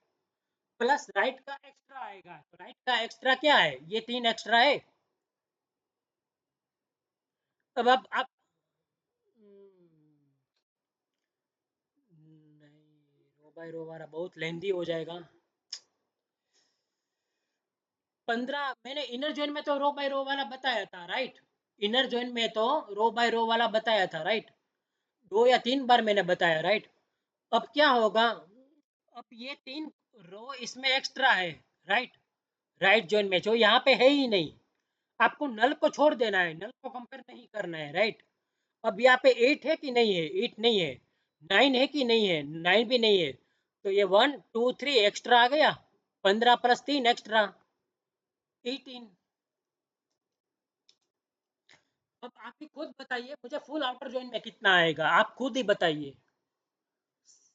A: प्लस राइट का एक्स्ट्रा आएगा, तो राइट का एक्स्ट्रा क्या है, ये तीन एक्स्ट्रा है। अब आप नहीं, रो बाय रो वाला बहुत लेंदी हो जाएगा। 15 मैंने इनर जॉइन में तो रो बाय रो वाला बताया था, राइट। इनर जॉइन में तो रो बाय रो वाला बताया था, राइट। 2 या 3 बार मैंने बताया, राइट। अब क्या होगा, अब ये तीन रो इसमें एक्स्ट्रा है, राइट। राइट जॉइन में जो यहाँ पे है ही नहीं, आपको नल को छोड़ देना है, नल को कंपेयर नहीं करना है, राइट। अब यहाँ पे 8 है कि नहीं है, 8 नहीं है। 9 है कि नहीं है, 9 भी नहीं है। तो ये 1 2 3 एक्स्ट्रा आ गया, 15 + 3 एक्स्ट्रा, 18। अब आप ही खुद बताइए मुझे, फुल आउटर जॉइन में कितना आएगा, आप खुद ही बताइए।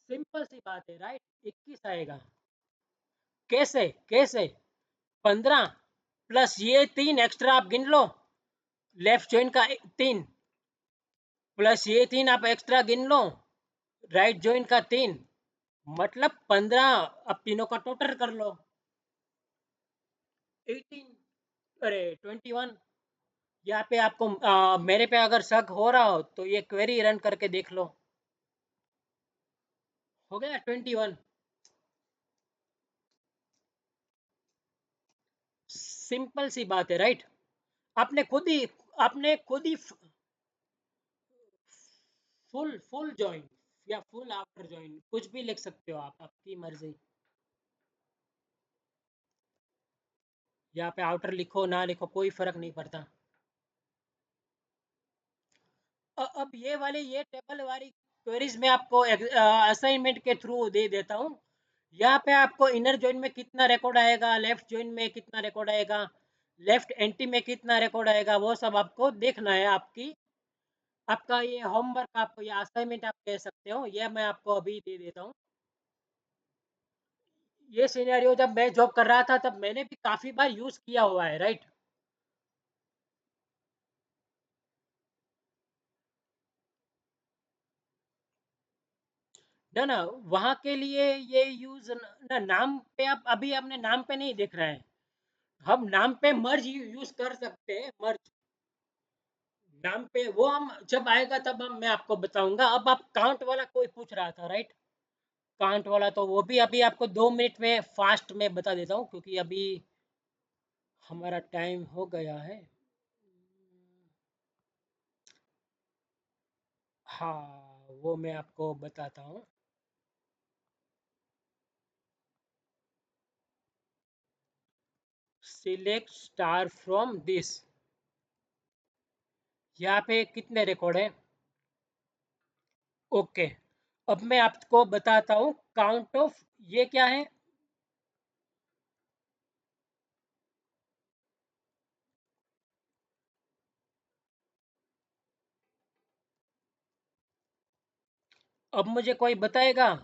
A: सिंपल सी बात है, राइट, 21 आएगा। कैसे कैसे, 15 प्लस ये तीन एक्स्ट्रा आप गिन लो, लेफ्ट जॉइन का 3, प्लस ये 3 आप एक्स्ट्रा गिन लो, राइट जॉइन का 3, मतलब 15। अब तीनों का टोटल कर लो, 18, अरे 21। यहाँ पे आपको मेरे पे अगर शक हो रहा हो तो ये क्वेरी रन करके देख लो, हो गया 21। सिंपल सी बात है, राइट। आपने खुद ही आपने खुद ही फुल फुल जॉइन या फुल आफ्टर जॉइन कुछ भी लिख सकते हो आप, आपकी मर्जी। यहाँ पे आउटर लिखो ना लिखो कोई फर्क नहीं पड़ता। अब ये टेबल वाली क्वेरीज में आपको असाइनमेंट के थ्रू दे देता हूँ। यहाँ पे आपको इनर जॉइन में कितना रिकॉर्ड आएगा, लेफ्ट जॉइन में कितना रिकॉर्ड आएगा, लेफ्ट एंटी में कितना रिकॉर्ड आएगा, वो सब आपको देखना है। आपका ये होमवर्क, आपको ये असाइनमेंट आप कह सकते हो, ये मैं आपको अभी दे देता हूँ। ये सिनेरियो जब मैं जॉब कर रहा था तब मैंने भी काफी बार यूज किया हुआ है, राइट। ना ना, वहां के लिए ये यूज ना, नाम पे आप अभी अपने नाम पे नहीं देख रहे हैं। हम नाम पे मर्ज यूज कर सकते हैं, मर्ज नाम पे वो हम जब आएगा तब मैं आपको बताऊंगा। अब आप काउंट वाला कोई पूछ रहा था, राइट। काउंट वाला तो वो भी अभी आपको 2 मिनट में फास्ट में बता देता हूँ, क्योंकि अभी हमारा टाइम हो गया है। हाँ, वो मैं आपको बताता हूँ। सिलेक्ट स्टार फ्रॉम दिस, यहाँ पे कितने रिकॉर्ड है। ओके, अब मैं आपको बताता हूँ काउंट ऑफ, ये क्या है। अब मुझे कोई बताएगा,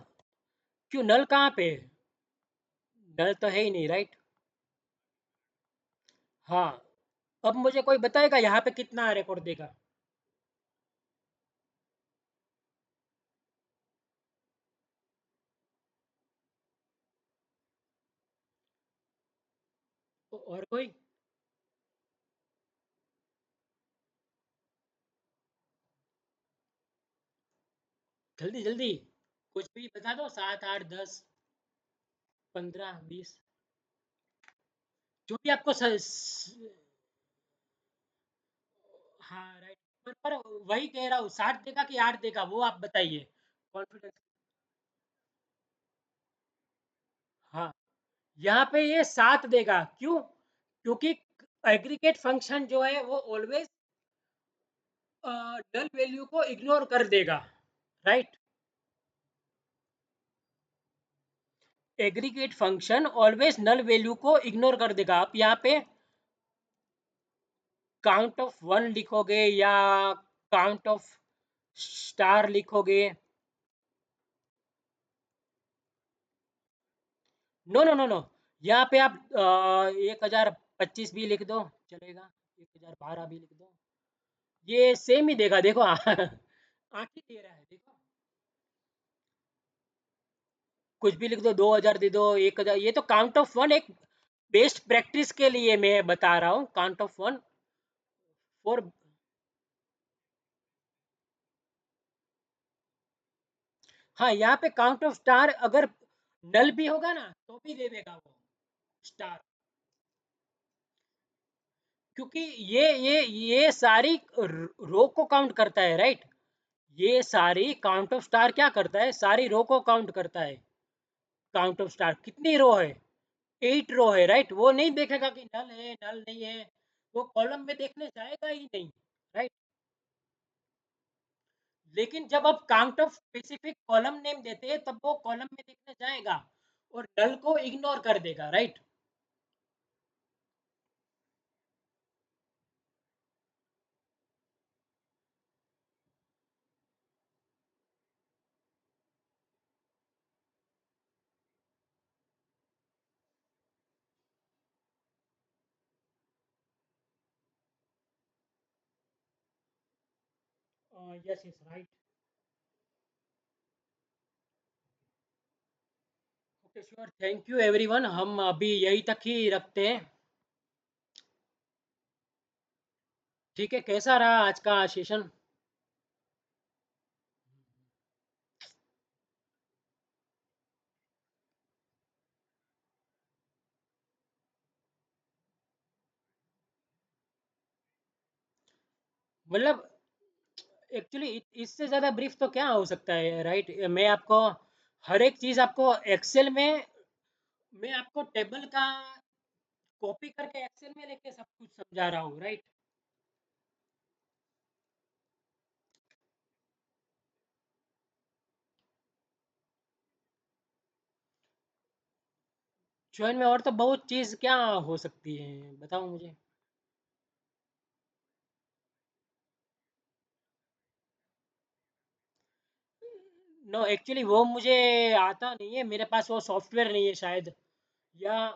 A: क्यों नल कहाँ पे है? नल तो है ही नहीं, राइट। हाँ, अब मुझे कोई बताएगा यहाँ पे कितना रिकॉर्ड देगा। और कोई, जल्दी जल्दी, कुछ भी बता दो, 7 8 10 15 20, जो भी आपको हाँ राइट। पर वही कह रहा हूँ, 60 देगा कि 8 देगा, वो आप बताइए। कॉन्फिडेंस, हाँ, यहाँ पे ये 7 देगा, क्यों? क्योंकि एग्रीगेट फंक्शन जो है वो ऑलवेज डल वैल्यू को इग्नोर कर देगा, right. Aggregate function always null value को इग्नोर कर देगा। आप यहाँ पे काउंट ऑफ 1 लिखोगे या काउंट ऑफ स्टार लिखोगे, नो नो नो नो, यहाँ पे आप 1025 भी लिख दो, चलेगा। 1012 भी लिख दो, ये सेम ही देगा, देखो आंख ही दे रहा है, देखो। कुछ भी लिख दो, 2000 दे दो, 1000, ये तो काउंट ऑफ वन एक बेस्ट प्रैक्टिस के लिए मैं बता रहा हूँ, काउंट ऑफ वन फॉर। हाँ, यहाँ पे काउंट ऑफ स्टार अगर नल भी होगा ना तो भी दे देगा वो स्टार, क्योंकि ये सारी रो को काउंट करता है, राइट। ये सारी काउंट ऑफ स्टार क्या करता है, सारी रो को काउंट करता है। काउंट ऑफ स्टार कितनी रो है, 8 रो है, राइट। वो नहीं देखेगा कि नल है नल नहीं है, वो कॉलम में देखने जाएगा ही नहीं, राइट। लेकिन जब आप count of specific column name देते हैं तब वो कॉलम में देखने जाएगा और नल को इग्नोर कर देगा, right. Yes yes right. Okay sure, thank you everyone, हम अभी यही तक ही रखते हैं। ठीक है, कैसा रहा आज का सेशन? मतलब एक्चुअली इससे ज़्यादा ब्रीफ तो क्या हो सकता है, राइट। मैं आपको हर एक चीज़ आपको एक्सेल में, मैं आपको टेबल का कॉपी करके एक्सेल में लेके सब कुछ समझा रहा हूँ, राइट। ज्वाइन में और तो बहुत चीज़ क्या हो सकती है, बताओ मुझे। नो एक्चुअली वो मुझे आता नहीं है, मेरे पास वो सॉफ्टवेयर नहीं है शायद, या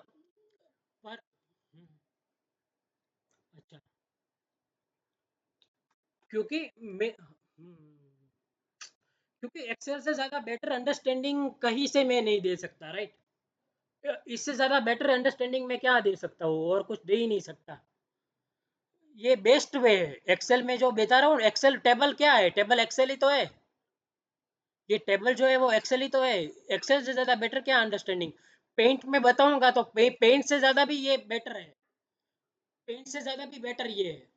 A: पर अच्छा, क्योंकि मैं क्योंकि एक्सेल से ज़्यादा बेटर अंडरस्टैंडिंग कहीं से मैं नहीं दे सकता, राइट। इससे ज़्यादा बेटर अंडरस्टैंडिंग मैं क्या दे सकता हूँ, और कुछ दे ही नहीं सकता। ये बेस्ट वे है एक्सेल में जो बता रहा हूँ, एक्सेल टेबल क्या है, टेबल एक्सेल ही तो है। ये टेबल जो है वो एक्सेल ही तो है। एक्सेल से ज़्यादा बेटर क्या अंडरस्टैंडिंग, पेंट में बताऊंगा तो पेंट से ज़्यादा भी ये बेटर है, पेंट से ज़्यादा भी बेटर ये है।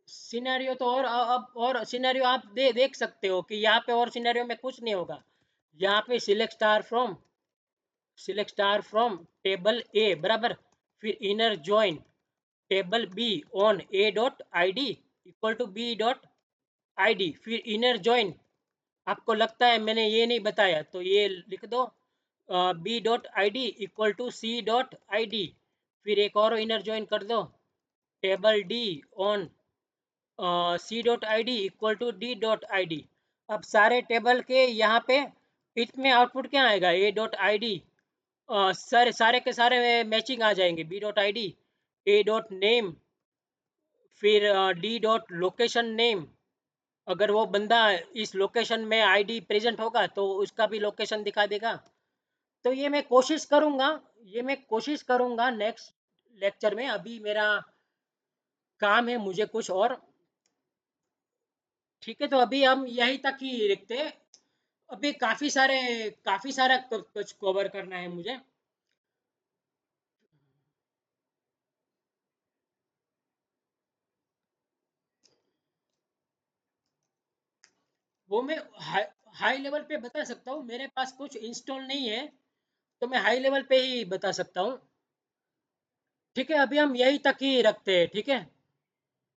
A: सिनेरियो तो और अब और सिनेरियो आप देख सकते हो कि यहाँ पे और सिनेरियो में कुछ नहीं होगा। यहाँ पे select star from table A बराबर, फिर inner join table B on A dot I D equal to B dot I D, फिर इनर जॉइन। आपको लगता है मैंने ये नहीं बताया तो ये लिख दो, B dot I D equal to C dot I D, फिर एक और इनर जॉइन कर दो, table D on C dot I D equal to D dot I D. अब सारे टेबल के यहाँ पे इट में आउटपुट क्या आएगा, ए डॉट आई डी, सारे सारे के सारे मैचिंग आ जाएंगे, B dot I D, A dot name, फिर डी डॉट लोकेशन नेम। अगर वो बंदा इस लोकेशन में आईडी प्रेजेंट होगा तो उसका भी लोकेशन दिखा देगा। तो ये मैं कोशिश करूंगा नेक्स्ट लेक्चर में। अभी मेरा काम है, मुझे कुछ और। ठीक है, तो अभी हम यहीं तक ही रखते हैं। अभी काफी सारा कुछ कवर करना है मुझे। वो मैं हाई हाई लेवल पे बता सकता हूँ, मेरे पास कुछ इंस्टॉल नहीं है, तो मैं हाई लेवल पे ही बता सकता हूँ। ठीक है, अभी हम यहीं तक ही रखते हैं, ठीक है।